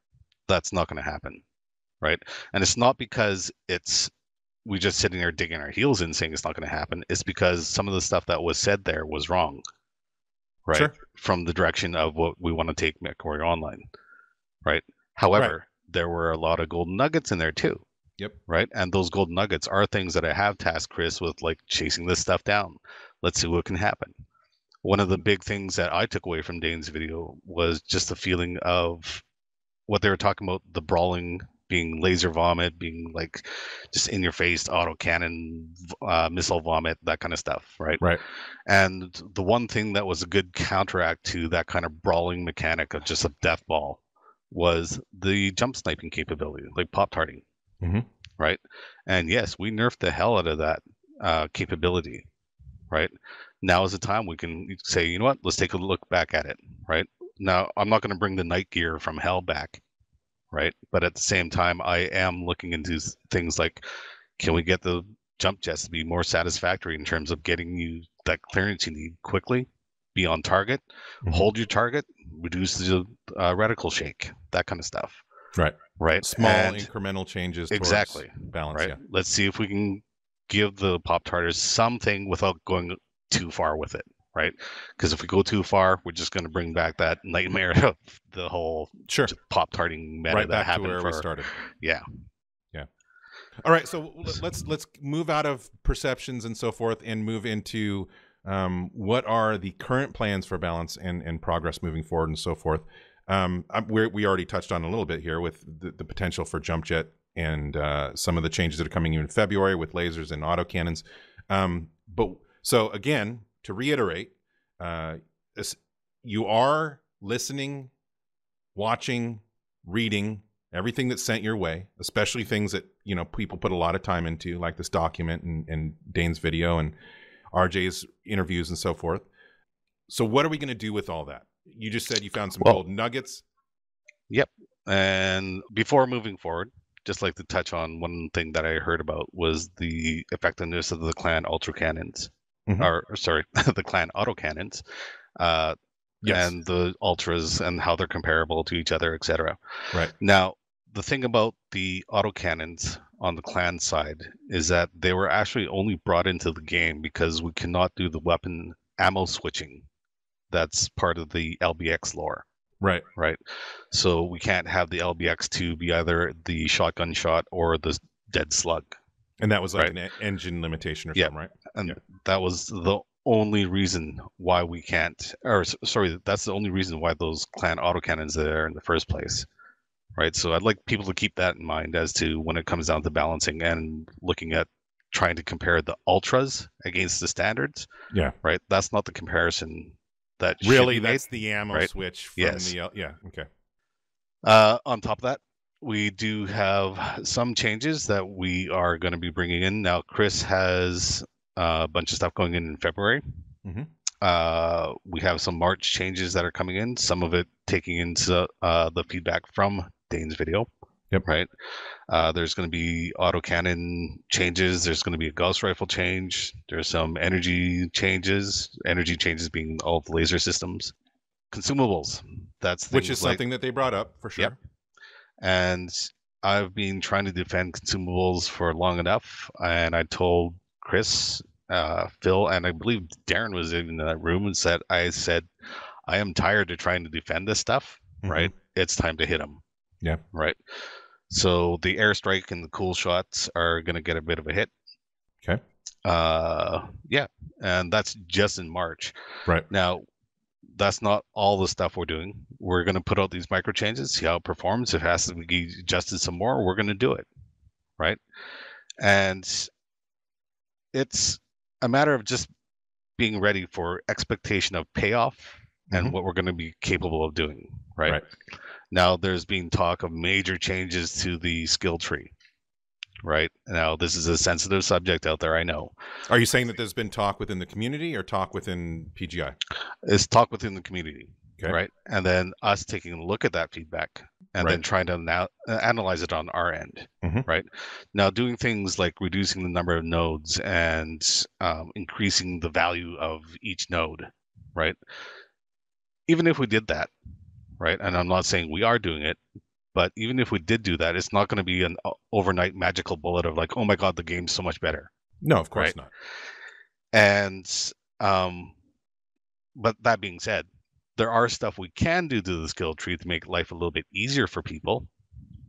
That's not going to happen, right? And it's not because we just sitting there digging our heels in saying it's not going to happen. It's because some of the stuff that was said there was wrong, right? Sure. From the direction of what we want to take MechWarrior Online, right? However, there were a lot of golden nuggets in there too. Yep. Right. And those golden nuggets are things that I have tasked Chris with, like chasing this stuff down. Let's see what can happen. One of the big things that I took away from Dane's video was just the feeling of what they were talking about, the brawling being laser vomit, being like just in your face, autocannon, missile vomit, that kind of stuff, right? Right. And the one thing that was a good counteract to that kind of brawling mechanic of just a death ball was the jump sniping capability, like pop-tarting, right? And yes, we nerfed the hell out of that capability, right? Now is the time we can say, you know what, let's take a look back at it, right? Now, I'm not going to bring the night gear from hell back, right? But at the same time, I am looking into things like, can we get the jump jets to be more satisfactory in terms of getting you that clearance you need quickly, be on target, hold your target, reduce the reticle shake, that kind of stuff. Right. Right. Small incremental changes. Exactly. Balance. Right. Yeah. Let's see if we can give the Pop-Tarters something without going too far with it. right? Because if we go too far, we're just going to bring back that nightmare of the whole Sure. pop-tarting meta Right that back to happened where for we started. Yeah. All right, so let's move out of perceptions and so forth and move into what are the current plans for balance and progress moving forward and so forth. We already touched on a little bit here with the potential for jump jet and some of the changes that are coming in February with lasers and autocannons. But so again, to reiterate, you are listening, watching, reading everything that's sent your way, especially things that, you know, people put a lot of time into, like this document and Dane's video and RJ's interviews and so forth. So what are we going to do with all that? You just said you found some gold nuggets. Yep. And before moving forward, just like to touch on one thing that I heard about was the effectiveness of the clan ultra cannons, or sorry, the clan autocannons, Yes. and the ultras and how they're comparable to each other, etc. Right. Now, the thing about the autocannons on the clan side is that they were actually only brought into the game because we cannot do the weapon ammo switching. That's part of the LBX lore. Right. Right. So we can't have the LBX2 be either the shotgun shot or the dead slug. And that was like an engine limitation or something, right? And that was the only reason why we can't, or sorry, that's the only reason why those clan autocannons are there in the first place. Right. So I'd like people to keep that in mind as to when it comes down to balancing and looking at trying to compare the ultras against the standards. Yeah. Right. That's not the comparison that really, that's the ammo switch from the okay. On top of that, we do have some changes that we are going to be bringing in. Now, Chris has a bunch of stuff going in February. We have some March changes that are coming in, some of it taking into the feedback from Dane's video. Yep. Right. There's going to be autocannon changes. There's going to be a Gauss rifle change. There's some energy changes. Energy changes being all the laser systems, consumables. That's which is something that they brought up for sure. Yep. And I've been trying to defend consumables for long enough, and I told Chris, Phil, and I believe Darren was in that room and said, I am tired of trying to defend this stuff. Right. It's time to hit them. Yeah. Right. So the airstrike and the cool shots are going to get a bit of a hit. Okay. Yeah. And that's just in March. Right. Now, that's not all the stuff we're doing. We're going to put out these micro changes, see how it performs. If it has to be adjusted some more, we're going to do it. Right. And it's a matter of just being ready for expectation of payoff and what we're going to be capable of doing. Right. Now, there's been talk of major changes to the skill tree. Right. Now, this is a sensitive subject out there, I know. Are you saying that there's been talk within the community or talk within PGI? It's talk within the community. Okay. Right. And then us taking a look at that feedback and then trying to analyze it on our end. Right. Now, doing things like reducing the number of nodes and increasing the value of each node. Right. Even if we did that. Right. And I'm not saying we are doing it, but even if we did do that, it's not going to be an overnight magical bullet of like, oh my God, the game's so much better. No, of course not. And, but that being said, there are stuff we can do to the skill tree to make life a little bit easier for people,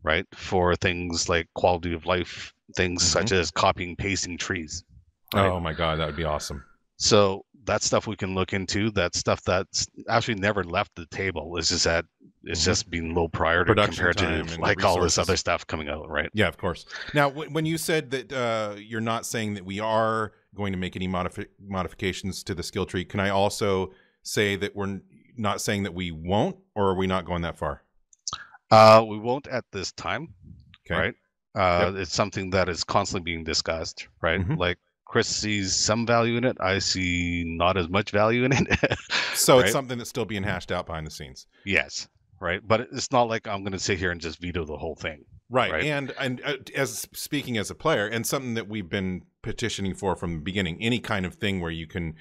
right? For things like quality of life, things such as copying, pasting trees. Right? Oh my God, that would be awesome. So that's stuff we can look into. That's stuff that's actually never left the table. It's just that it's just been low priority compared to like all this other stuff coming out, right? Yeah, of course. Now, when you said that you're not saying that we are going to make any modifications to the skill tree, can I also say that we're not saying that we won't, or are we not going that far? We won't at this time, right? It's something that is constantly being discussed, right? Like, Chris sees some value in it. I see not as much value in it. So it's something that's still being hashed out behind the scenes. Yes. Right. But it's not like I'm going to sit here and just veto the whole thing. Right. And as speaking as a player, and something that we've been petitioning for from the beginning, any kind of thing where you can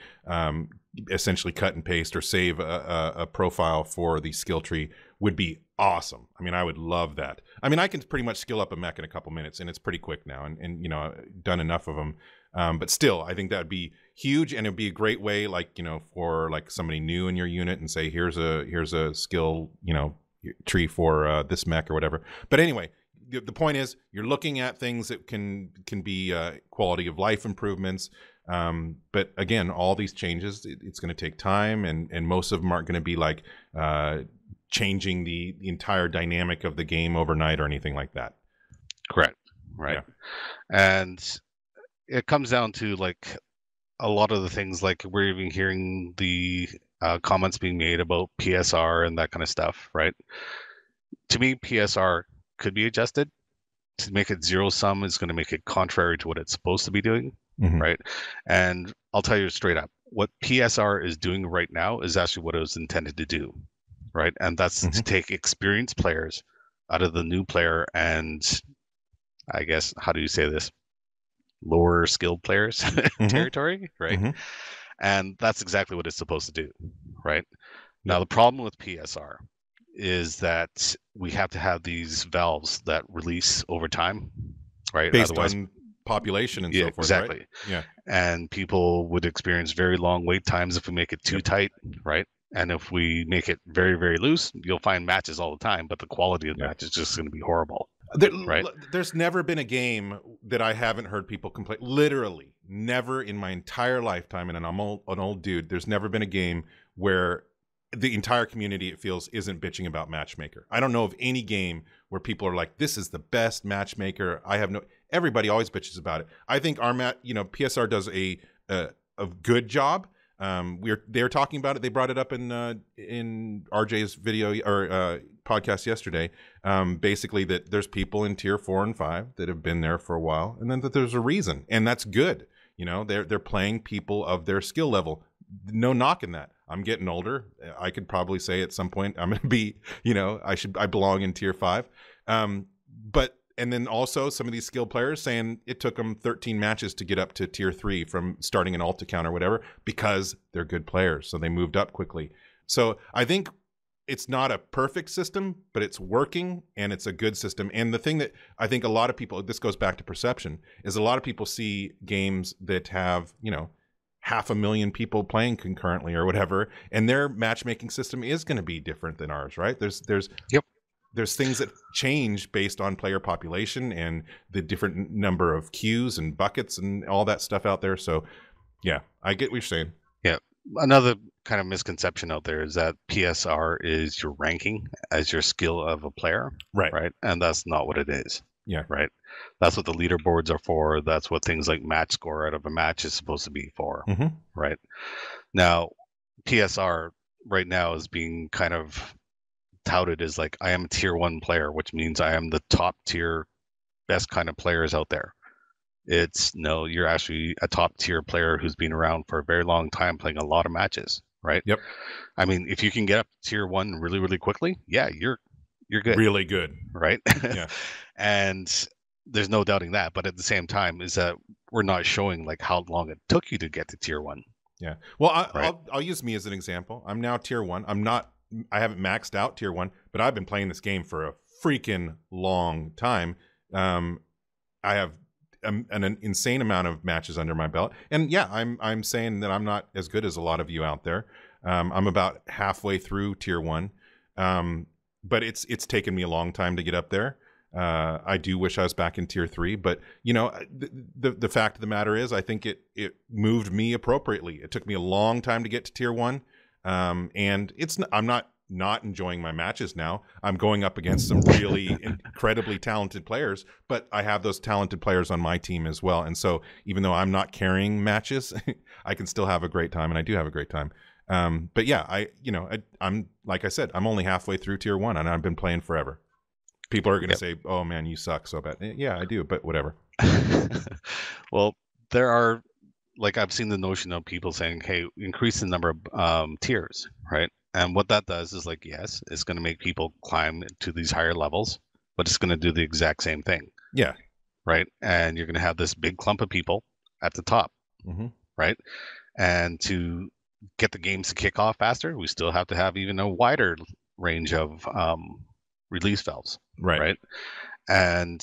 essentially cut and paste or save a profile for the skill tree would be awesome. I mean, I would love that. I mean, I can pretty much skill up a mech in a couple minutes, and it's pretty quick now, and you know, I've done enough of them But still, I think that would be huge, and it'd be a great way, like, for like somebody new in your unit, and say, here's a skill, tree for this mech or whatever. But anyway, the point is, you're looking at things that can be quality of life improvements. But again, all these changes, it's going to take time, and most of them aren't going to be like changing the entire dynamic of the game overnight or anything like that. Correct. Right. Yeah. And it comes down to like a lot of the things, like we're even hearing the comments being made about PSR and that kind of stuff, right? To me, PSR could be adjusted. To make it zero sum is going to make it contrary to what it's supposed to be doing, right? And I'll tell you straight up, what PSR is doing right now is actually what it was intended to do, right? And that's to take experienced players out of the new player and, I guess, how do you say this? Lower skilled players territory, right? And that's exactly what it's supposed to do, right? Now, the problem with PSR is that we have to have these valves that release over time, right? Based on population and so forth, exactly. Right? Yeah. And people would experience very long wait times if we make it too tight, right? And if we make it very, very loose, you'll find matches all the time, but the quality of the match is just going to be horrible. Right? There's never been a game that I haven't heard people complain. Literally, never in my entire lifetime, and I'm an old dude, there's never been a game where the entire community, it feels, isn't bitching about Matchmaker. I don't know of any game where people are like, this is the best Matchmaker. Everybody always bitches about it. I think PSR does a good job. They're talking about it. They brought it up in RJ's video or podcast yesterday. Basically, that there's people in tier 4 and 5 that have been there for a while, and then that there's a reason, and that's good. They're playing people of their skill level. No knock in that. I'm getting older. I could probably say at some point I'm going to be, I belong in tier 5. And then also some of these skilled players saying it took them 13 matches to get up to tier 3 from starting an alt account or whatever, because they're good players. So they moved up quickly. So I think it's not a perfect system, but it's working, and it's a good system. And the thing that I think a lot of people, this goes back to perception, is a lot of people see games that have, 500,000 people playing concurrently or whatever, and their matchmaking system is going to be different than ours, right? There's things that change based on player population and the different number of queues and buckets and all that stuff out there. So, yeah, I get what you're saying. Yeah. Another kind of misconception out there is that PSR is your ranking as your skill of a player. Right. And that's not what it is. Yeah. Right. That's what the leaderboards are for. That's what things like match score out of a match is supposed to be for. Right. Now, PSR right now is being kind of touted as like, I am a tier 1 player, which means I am the top tier, best kind of players out there. No, you're actually a top tier player who's been around for a very long time, playing a lot of matches, right? Yep. I mean, if you can get up to tier 1 really, really quickly, yeah, you're good. Really good. Right? Yeah. And there's no doubting that. But at the same time, is that we're not showing like how long it took you to get to tier 1. Yeah. Well, I'll use me as an example. I'm now tier 1. I haven't maxed out tier 1, but I've been playing this game for a freaking long time. I have an insane amount of matches under my belt, and yeah, I'm saying that I'm not as good as a lot of you out there. I'm about halfway through tier 1, but it's taken me a long time to get up there. I do wish I was back in tier 3, but the fact of the matter is, I think it moved me appropriately. It took me a long time to get to tier 1. And I'm not enjoying my matches now. I'm going up against some really incredibly talented players, but I have those talented players on my team as well. And so even though I'm not carrying matches, I can still have a great time, and I do have a great time. But yeah, I'm like I said, I'm only halfway through tier 1, and I've been playing forever. People are going to say, "Oh man, you suck so bad." Yeah, I do, but whatever. Well, there are, like, I've seen the notion of people saying, hey, increase the number of tiers, right? And what that does is, like, yes, it's going to make people climb to these higher levels, but it's going to do the exact same thing. Yeah. Right? And you're going to have this big clump of people at the top, right? And to get the games to kick off faster, we still have to have even a wider range of release valves. Right. And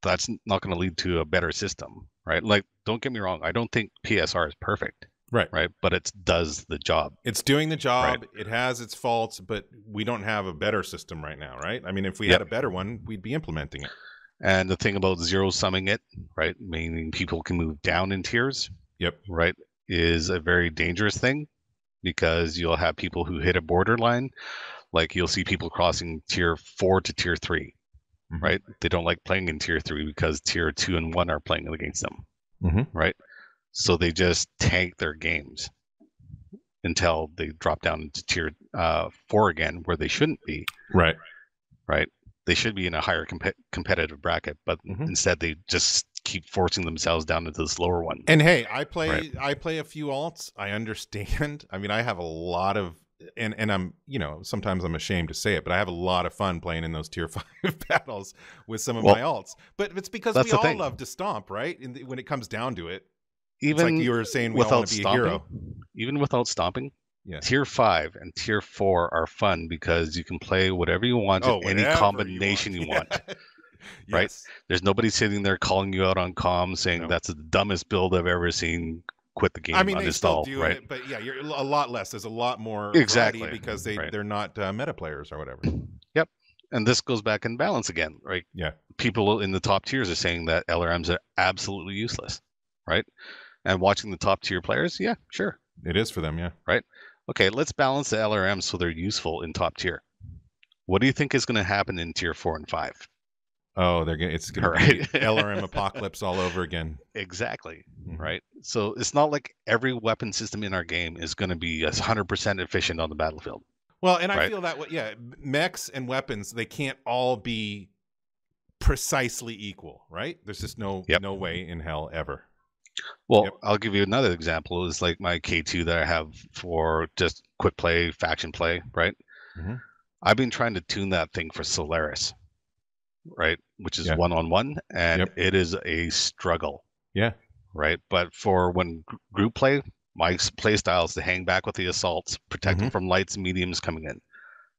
that's not going to lead to a better system. right? Like, don't get me wrong. I don't think PSR is perfect, Right. right? But it does the job. It's doing the job. Right. It has its faults, but we don't have a better system right now, right? I mean, if we had a better one, we'd be implementing it. And the thing about zero summing it, right, meaning people can move down in tiers, right, is a very dangerous thing, because you'll have people who hit a borderline. Like, you'll see people crossing tier 4 to tier 3, right? They don't like playing in tier 3 because tier 2 and 1 are playing against them, right? So they just tank their games until they drop down into tier 4 again, where they shouldn't be. Right. They should be in a higher competitive bracket, but instead they just keep forcing themselves down into this lower one. And hey, I play a few alts. I understand. I mean, I have a lot of, and I'm, sometimes I'm ashamed to say it, but I have a lot of fun playing in those tier 5 battles with some of my alts. But it's because we all love to stomp, right? When it comes down to it, even it's like you were saying, we all want to be a hero. Even without stomping, tier 5 and tier 4 are fun because you can play whatever you want in any combination you want. Right? There's nobody sitting there calling you out on comms saying that's the dumbest build I've ever seen. Quit the game. I mean, uninstall, they still do right? it, but you're a lot less. There's a lot more variety because they're not meta players or whatever. Yep. And this goes back in balance again, right? Yeah. People in the top tiers are saying that LRMs are absolutely useless, right? And watching the top tier players, yeah, sure. It is for them, yeah. Right? Okay, let's balance the LRMs so they're useful in top tier. What do you think is going to happen in tier 4 and 5? Oh, it's going to be LRM apocalypse all over again. Exactly, right? So it's not like every weapon system in our game is going to be 100% efficient on the battlefield. Well, and I feel that way. Yeah, mechs and weapons, they can't all be precisely equal, right? There's just no way in hell ever. Well, I'll give you another example. Is like my K2 that I have for just quick play, faction play, right? I've been trying to tune that thing for Solaris, right? Which is one-on-one, and it is a struggle. Yeah. Right? But for when group play, my play style is to hang back with the assaults, protect them from lights and mediums coming in.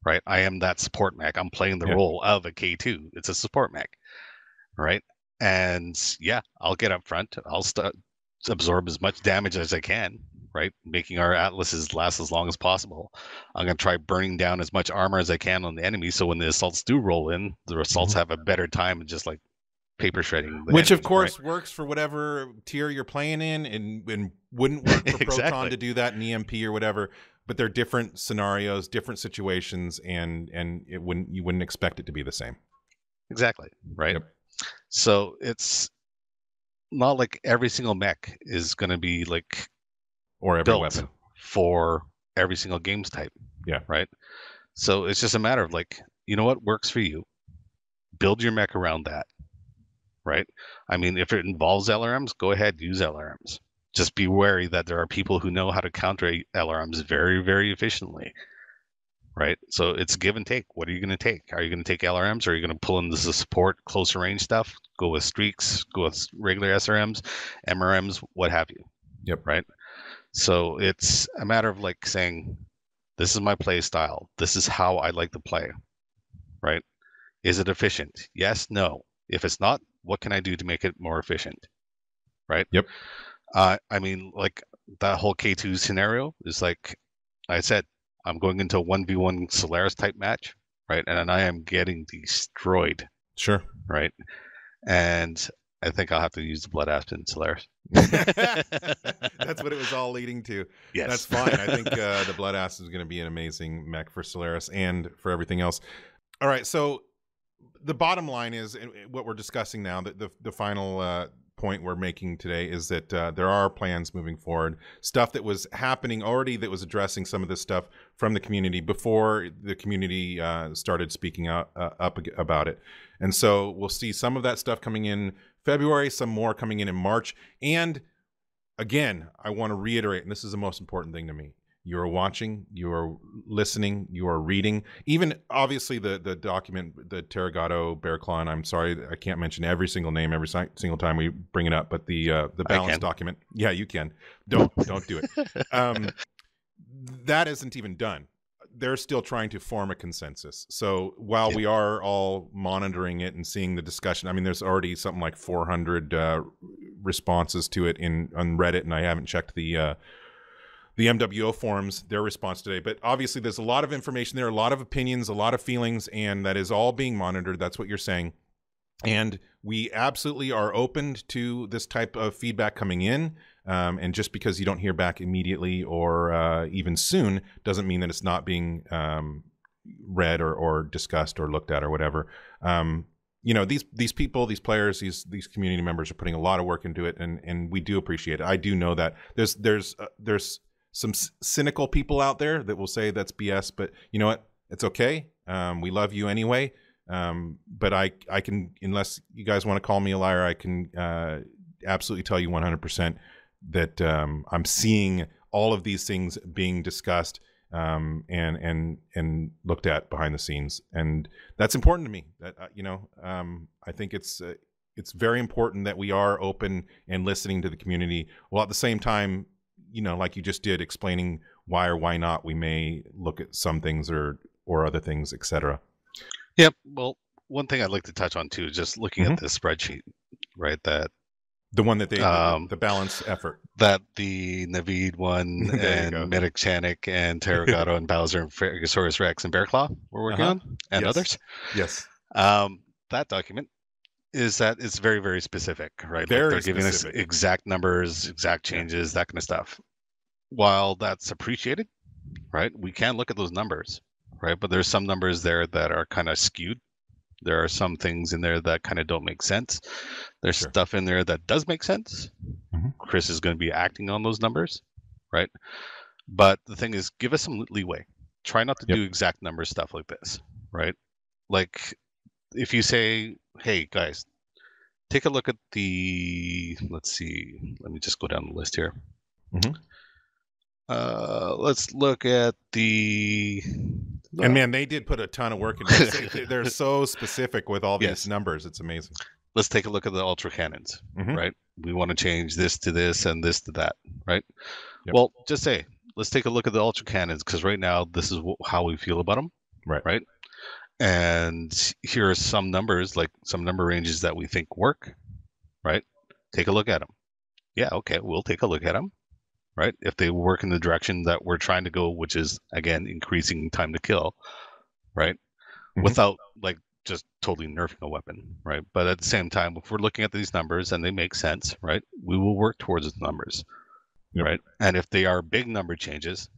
Right? I am that support mech. I'm playing the role of a K2. It's a support mech. Right? And I'll get up front. I'll absorb as much damage as I can, right? Making our atlases last as long as possible. I'm going to try burning down as much armor as I can on the enemy, so when the assaults do roll in, the assaults have a better time and just like paper shredding. Which, of course, works for whatever tier you're playing in, and wouldn't work for Proton to do that in EMP or whatever. But they're different scenarios, different situations, and you wouldn't expect it to be the same. Exactly, right? So it's not like every single mech is going to be like or every weapon for every single games type. Yeah. Right. So it's just a matter of like, you know what works for you? Build your mech around that. Right. I mean, if it involves LRMs, go ahead, use LRMs. Just be wary that there are people who know how to counter LRMs very, very efficiently. Right. So it's give and take. What are you going to take? Are you going to take LRMs, or are you going to pull in the support, closer range stuff? Go with streaks, go with regular SRMs, MRMs, what have you. Yep. Right. So it's a matter of like saying, this is my play style. This is how I like to play. Right. Is it efficient? Yes, no. If it's not, what can I do to make it more efficient? Right. Yep. I mean, like that whole K2 scenario is like I said, I'm going into a 1v1 Solaris type match, right? And I am getting destroyed. Sure. Right. And I think I'll have to use the Blood Aspen Solaris. That's what it was all leading to. Yes. That's fine. I think the Blood Aspen is going to be an amazing mech for Solaris and for everything else. All right. So the bottom line is what we're discussing now, the final point we're making today is that there are plans moving forward, stuff that was happening already that was addressing some of this stuff from the community before the community started speaking up about it. And so we'll see some of that stuff coming in February, some more coming in March. And again, I want to reiterate, and this is the most important thing to me. You are watching, you are listening, you are reading. Even obviously the document, the Terragato Bear Claw, and I'm sorry I can't mention every single name every single time we bring it up, but the balance document. Yeah, you can. Don't do it. That isn't even done. they're still trying to form a consensus. So while we are all monitoring it and seeing the discussion, I mean, there's already something like 400 responses to it on Reddit, and I haven't checked the MWO forums, their response today. But obviously, there's a lot of information there, a lot of opinions, a lot of feelings, and that is all being monitored. That's what you're saying. And we absolutely are open to this type of feedback coming in. And just because you don't hear back immediately or even soon doesn't mean that it's not being read or discussed or looked at or whatever. You know, these people, these players, these community members are putting a lot of work into it, and we do appreciate it. I do know that there's some cynical people out there that will say that's BS, but you know what? It's okay. We love you anyway. But I can, unless you guys want to call me a liar, I can absolutely tell you 100% that I'm seeing all of these things being discussed and looked at behind the scenes, and that's important to me. That you know, I think it's very important that we are open and listening to the community, while at the same time, you know, like you just did, explaining why or why not we may look at some things or other things, etc. Yep. Well, one thing I'd like to touch on too is just looking at the spreadsheet, right? That the one that they the balance effort that the Naveed one and Oceanic and Terragato and Bowser and Fergosaurus Rex and Bearclaw were working on, and others. Yes. That document is that it's very, very specific, right? Very they're giving us exact numbers, exact changes, that kind of stuff. While that's appreciated, right? We can look at those numbers, right? But there's some numbers there that are kind of skewed. There are some things in there that kind of don't make sense. There's stuff in there that does make sense. Chris is going to be acting on those numbers, right? But the thing is, give us some leeway. Try not to do exact number stuff like this, right? Like if you say, hey guys, take a look at the, let's see, let me just go down the list here. Let's look at the... And man, they did put a ton of work into it. They're so specific with all these numbers. It's amazing. Let's take a look at the ultra cannons, right? We want to change this to this and this to that, right? Well, just say, let's take a look at the ultra cannons, because right now this is how we feel about them, right? And here are some numbers, like some number ranges that we think work, right? Take a look at them. Yeah, okay, we'll take a look at them. Right? If they work in the direction that we're trying to go, which is, again, increasing time to kill, right? Without, like, just totally nerfing a weapon, right? But at the same time, if we're looking at these numbers and they make sense, right? We will work towards those numbers, right? And if they are big number changes,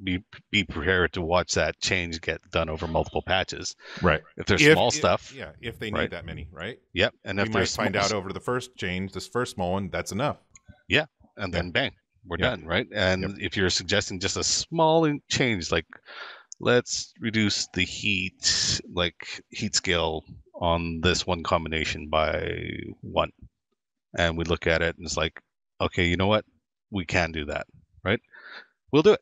be prepared to watch that change get done over multiple patches. Right. If there's small stuff. Yeah, if they need that many, right? Yep. And if we might find out over the first change, this first small one, that's enough. Yeah. And then bang. We're done, right? And if you're suggesting just a small change, like let's reduce the heat scale on this one combination by 1, and we look at it and it's like, okay, you know what? We can do that, right? We'll do it.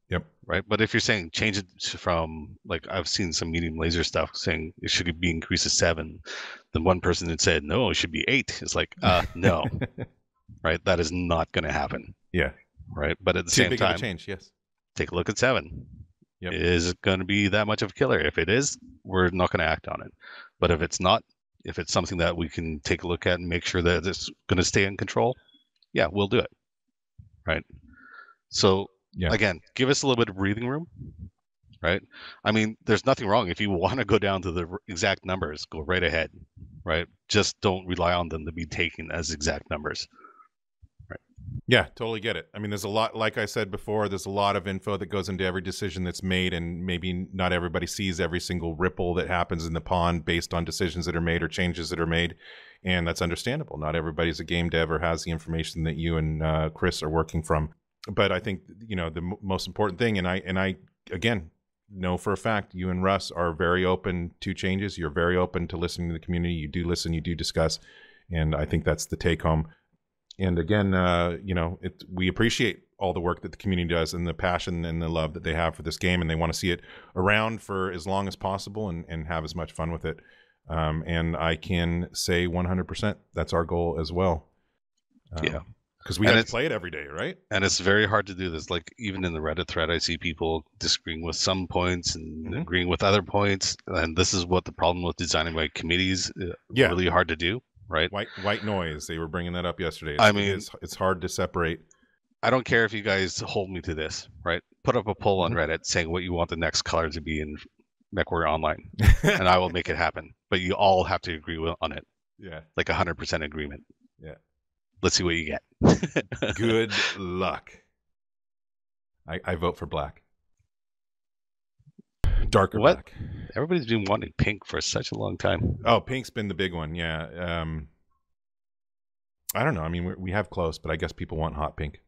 Yep. Right. But if you're saying change it from, like, I've seen some medium laser stuff saying it should be increased to 7, then one person had said, no, it should be 8. It's like, no, right? That is not going to happen. Yeah. Right. But at the same time, change, yes. Take a look at 7. Is it going to be that much of a killer? If it is, we're not going to act on it. But if it's not, if it's something that we can take a look at and make sure that it's going to stay in control, yeah, we'll do it. Right. So again, give us a little bit of breathing room. Right. I mean, there's nothing wrong. If you want to go down to the exact numbers, go right ahead. Right. Just don't rely on them to be taken as exact numbers. Yeah, totally get it. I mean, there's a lot, like I said before, there's a lot of info that goes into every decision that's made, and maybe not everybody sees every single ripple that happens in the pond based on decisions that are made or changes that are made, and that's understandable. Not everybody's a game dev or has the information that you and Chris are working from. But I think, you know, the most important thing, and I again know for a fact, you and Russ are very open to changes. You're very open to listening to the community. You do listen, you do discuss, and I think that's the take home. And again, you know, we appreciate all the work that the community does and the passion and the love that they have for this game, and they want to see it around for as long as possible and have as much fun with it. And I can say 100% that's our goal as well. because we have to play it every day, right? And it's very hard to do this. Like even in the Reddit thread, I see people disagreeing with some points and agreeing with other points. And this is what the problem with designing by committees. Really hard to do, right? White noise. They were bringing that up yesterday. I mean, it's hard to separate. I don't care if you guys hold me to this, right? Put up a poll on Reddit saying what you want the next color to be in MechWarrior Online, and I will make it happen. But you all have to agree on it. Yeah, like 100% agreement. Yeah. Let's see what you get. Good luck. I vote for black. Darker black. Everybody's been wanting pink for such a long time. Oh, pink's been the big one. Yeah. I don't know. I mean, we have close, but I guess people want hot pink.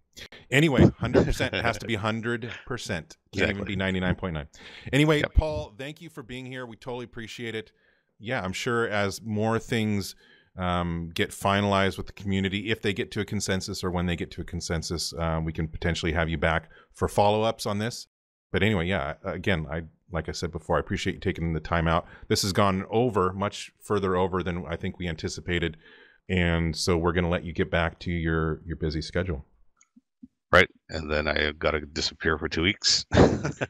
Anyway, 100% has to be 100%. Can't even be 99.9. Anyway, Paul, thank you for being here. We totally appreciate it. Yeah, I'm sure as more things get finalized with the community, if they get to a consensus or when they get to a consensus, we can potentially have you back for follow-ups on this. But anyway, yeah, again, like I said before, I appreciate you taking the time out. This has gone over, much further over than I think we anticipated. And so we're going to let you get back to your busy schedule. Right. And then I got to disappear for 2 weeks.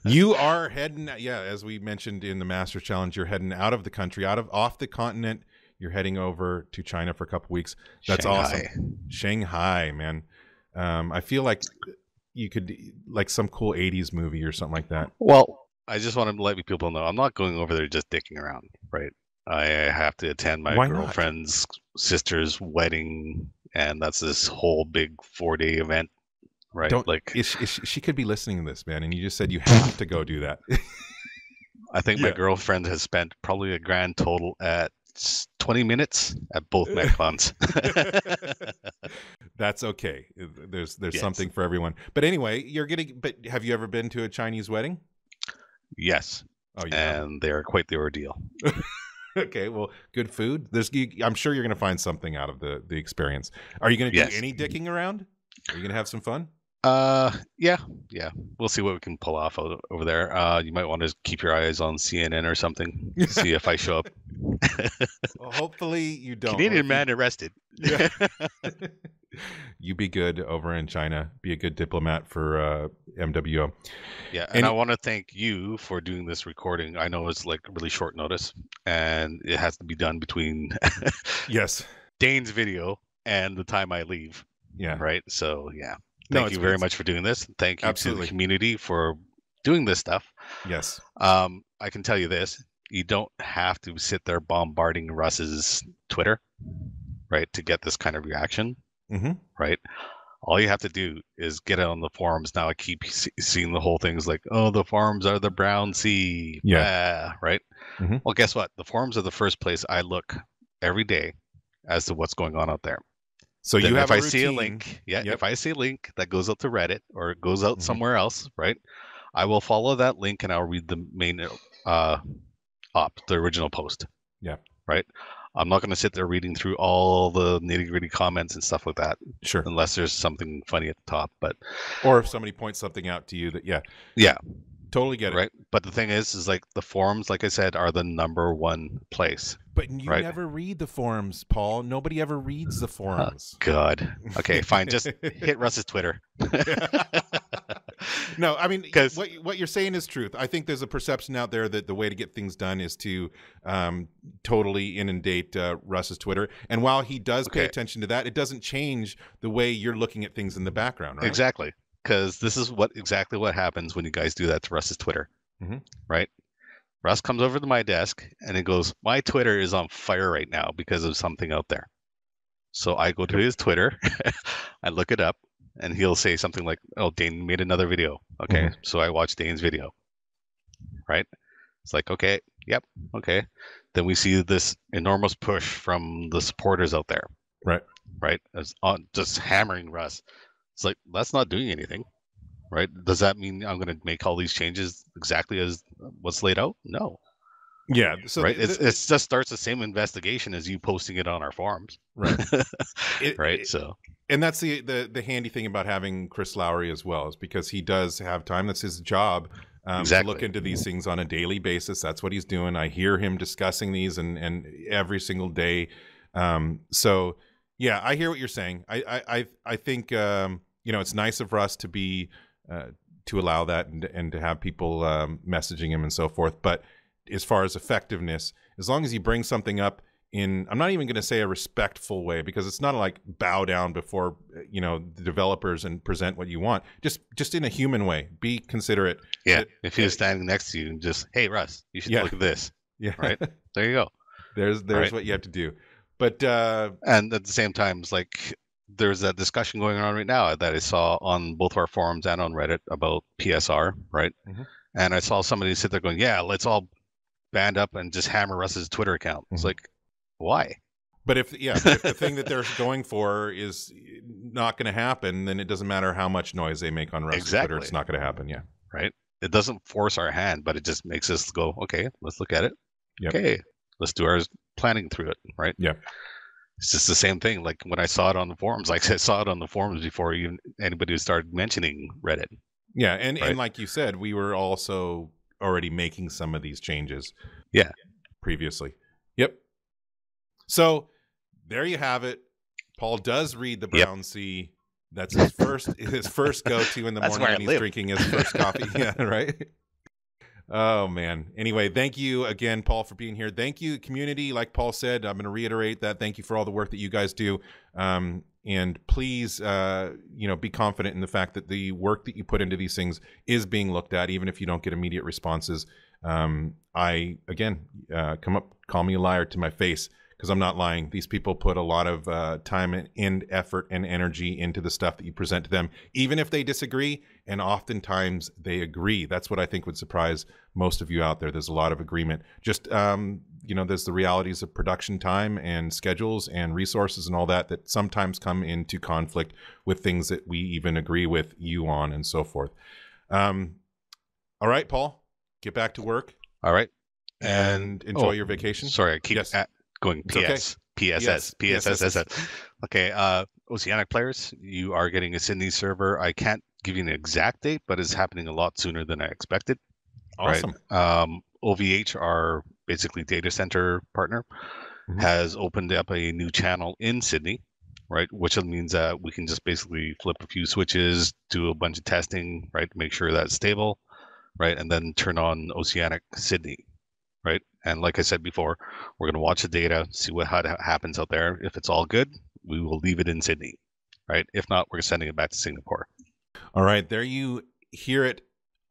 You are heading, as we mentioned in the Master Challenge, you're heading out of the country, off the continent. You're heading over to China for a couple weeks. That's awesome. Shanghai, man. I feel like you could, like some cool 80s movie or something like that. Well, I just want to let people know I'm not going over there just dicking around, right? I have to attend my girlfriend's sister's wedding, and that's this whole big 4-day event. Right, she could be listening to this, man, and you just said you have to go do that. I think my girlfriend has spent probably a grand total at 20 minutes at both MechCons. That's okay. There's something for everyone. But anyway, But have you ever been to a Chinese wedding? Yes. Oh, yeah. And they're quite the ordeal. Okay, well, good food. I'm sure you're going to find something out of the experience. Are you going to do any dicking around? Are you going to have some fun? Yeah. We'll see what we can pull off over there. You might want to keep your eyes on CNN or something. See if I show up. Well, hopefully you don't. Canadian man arrested. Yeah. You be good over in China. Be a good diplomat for MWO. Yeah, and I want to thank you for doing this recording. I know it's like really short notice, and it has to be done between Dane's video and the time I leave. Yeah. Right. So yeah. Thank you very much for doing this. Thank you to the community for doing this stuff. Yes. I can tell you this. You don't have to sit there bombarding Russ's Twitter, right, to get this kind of reaction. Mm-hmm. Right. All you have to do is get it on the forums. Now I keep seeing the whole things like, oh, the forums are the brown sea. Yeah. Right. Mm-hmm. Well, guess what? The forums are the first place I look every day as to what's going on out there. So then you have if I see a link, if I see a link that goes out to Reddit or it goes out somewhere else, right, I will follow that link and I'll read the main the original post. Yeah. Right. I'm not going to sit there reading through all the nitty-gritty comments and stuff like that. Sure. Unless there's something funny at the top, or if somebody points something out to you that totally get it. Right. But the thing is like the forums, like I said, are the #1 place. But you never read the forums, Paul. Nobody ever reads the forums. Oh, God. Okay, fine. Just hit Russ's Twitter. No, I mean, what you're saying is truth. I think there's a perception out there that the way to get things done is to totally inundate Russ's Twitter. And while he does pay attention to that, it doesn't change the way you're looking at things in the background, right? Exactly. Because this is exactly what happens when you guys do that to Russ's Twitter. Mm-hmm. Right? Russ comes over to my desk and he goes, my Twitter is on fire right now because of something out there. So I go to his Twitter, I look it up, and he'll say something like, oh, Dane made another video. Okay, so I watch Dane's video. Right? It's like, okay, yep, okay. Then we see this enormous push from the supporters out there. Right. Right? Just hammering Russ. It's like, that's not doing anything. Right? Does that mean I'm going to make all these changes exactly as what's laid out? No. Yeah. So right. It just starts the same investigation as you posting it on our forums. Right. Right. So. And that's the handy thing about having Chris Lowry as well, is because he does have time. That's his job. To look into these things on a daily basis. That's what he's doing. I hear him discussing these and every single day. So Yeah, I hear what you're saying. I think it's nice of Russ to be to allow that and to have people messaging him and so forth. But as far as effectiveness, as long as you bring something up in, I'm not even going to say a respectful way, because it's not like bow down before the developers and present what you want. Just in a human way, be considerate. Yeah, if he was standing next to you and just, hey Russ, you should look at this. Yeah, right. There you go. There's right. what you have to do. But and at the same time, it's like there's that discussion going on right now that I saw on both our forums and on Reddit about PSR, right? Mm-hmm. And I saw somebody sit there going, "Yeah, let's all band up and just hammer Russ's Twitter account." It's like, why? But if the thing that they're going for is not going to happen, then it doesn't matter how much noise they make on Russ's Twitter. It's not going to happen. Yeah, right. It doesn't force our hand, but it just makes us go, okay, let's look at it. Yep. Okay, let's do our planning through it, right? Yeah. It's just the same thing. Like when I saw it on the forums, like I saw it on the forums before even anybody started mentioning Reddit. Yeah, and like you said, we were also already making some of these changes. Yeah. Previously. Yep. So there you have it. Paul does read the Brown Sea. That's his first go-to in the morning when he's drinking his first coffee. Yeah, right? Oh, man. Anyway, thank you again, Paul, for being here. Thank you, community. Like Paul said, I'm going to reiterate that. Thank you for all the work that you guys do. And please, be confident in the fact that the work that you put into these things is being looked at, even if you don't get immediate responses. Come up, call me a liar to my face, because I'm not lying. These people put a lot of time and effort and energy into the stuff that you present to them, even if they disagree, and oftentimes they agree. That's what I think would surprise most of you out there. There's a lot of agreement. Just, there's the realities of production time and schedules and resources and all that sometimes come into conflict with things that we even agree with you on and so forth. All right, Paul, get back to work. All right. And enjoy your vacation. Sorry, I keep going PSS. Okay, Oceanic players, you are getting a Sydney server. I can't give you an exact date, but it's happening a lot sooner than I expected. Awesome. Right? OVH, our basically data center partner, has opened up a new channel in Sydney, right? Which means that we can just basically flip a few switches, do a bunch of testing, right? Make sure that's stable, right? And then turn on Oceanic Sydney. Right. And like I said before, we're going to watch the data, see what happens out there. If it's all good, we will leave it in Sydney. Right. If not, we're sending it back to Singapore. All right. There you hear it.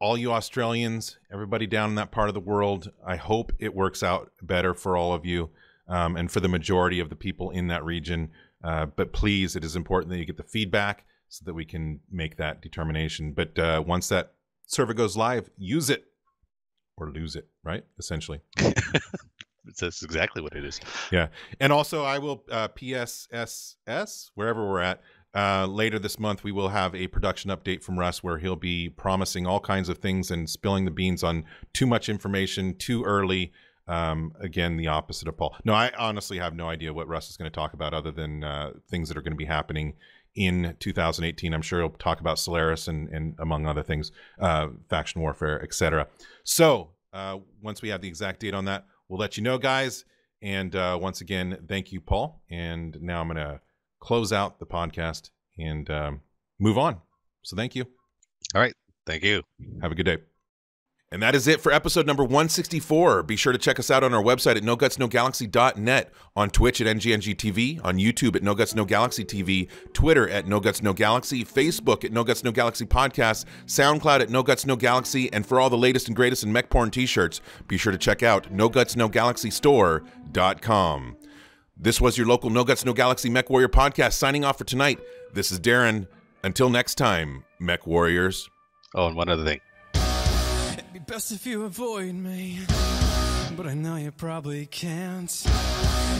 All you Australians, everybody down in that part of the world. I hope it works out better for all of you and for the majority of the people in that region. But please, it is important that you get the feedback so that we can make that determination. But once that server goes live, use it. Or lose it, right? Essentially. That's exactly what it is. Yeah. And also, I will PSSS, wherever we're at, later this month, we will have a production update from Russ where he'll be promising all kinds of things and spilling the beans on too much information too early. Again, the opposite of Paul. No, I honestly have no idea what Russ is going to talk about other than things that are going to be happening in 2018. I'm sure he'll talk about Solaris and among other things, faction warfare, etc. So once we have the exact date on that, we'll let you know, guys. And once again, thank you, Paul. And now I'm going to close out the podcast and move on. So thank you. All right. Thank you. Have a good day. And that is it for episode number 164. Be sure to check us out on our website at NoGutsNoGalaxy.net, on Twitch at NGNGTV, on YouTube at NoGutsNoGalaxy TV, Twitter at NoGutsNoGalaxy, Facebook at NoGutsNoGalaxy Podcast, SoundCloud at NoGutsNoGalaxy, and for all the latest and greatest in mech porn t-shirts, be sure to check out NoGutsNoGalaxyStore.com. This was your local No Guts No Galaxy Mech Warrior podcast signing off for tonight. This is Darren. Until next time, Mech Warriors. Oh, and one other thing. It'd be best if you avoid me, but I know you probably can't.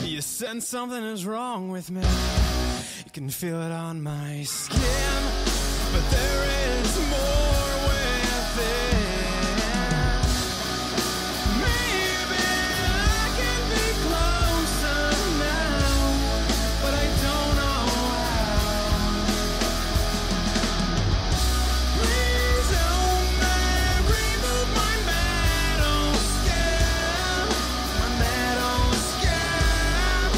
You sense something is wrong with me. You can feel it on my skin, but there is more with it. Maybe I can be closer now, but I don't know how. Please help me remove my metal skin, my metal skin,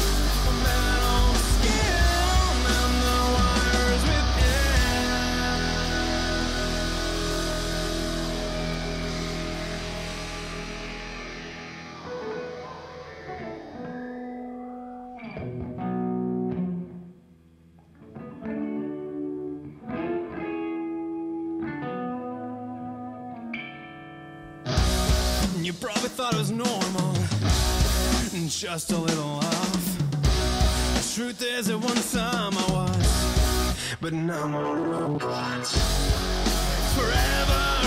my metal skin. And you probably thought it was normal, just a little off. The truth is, at one time I was, but now I'm a robot. Forever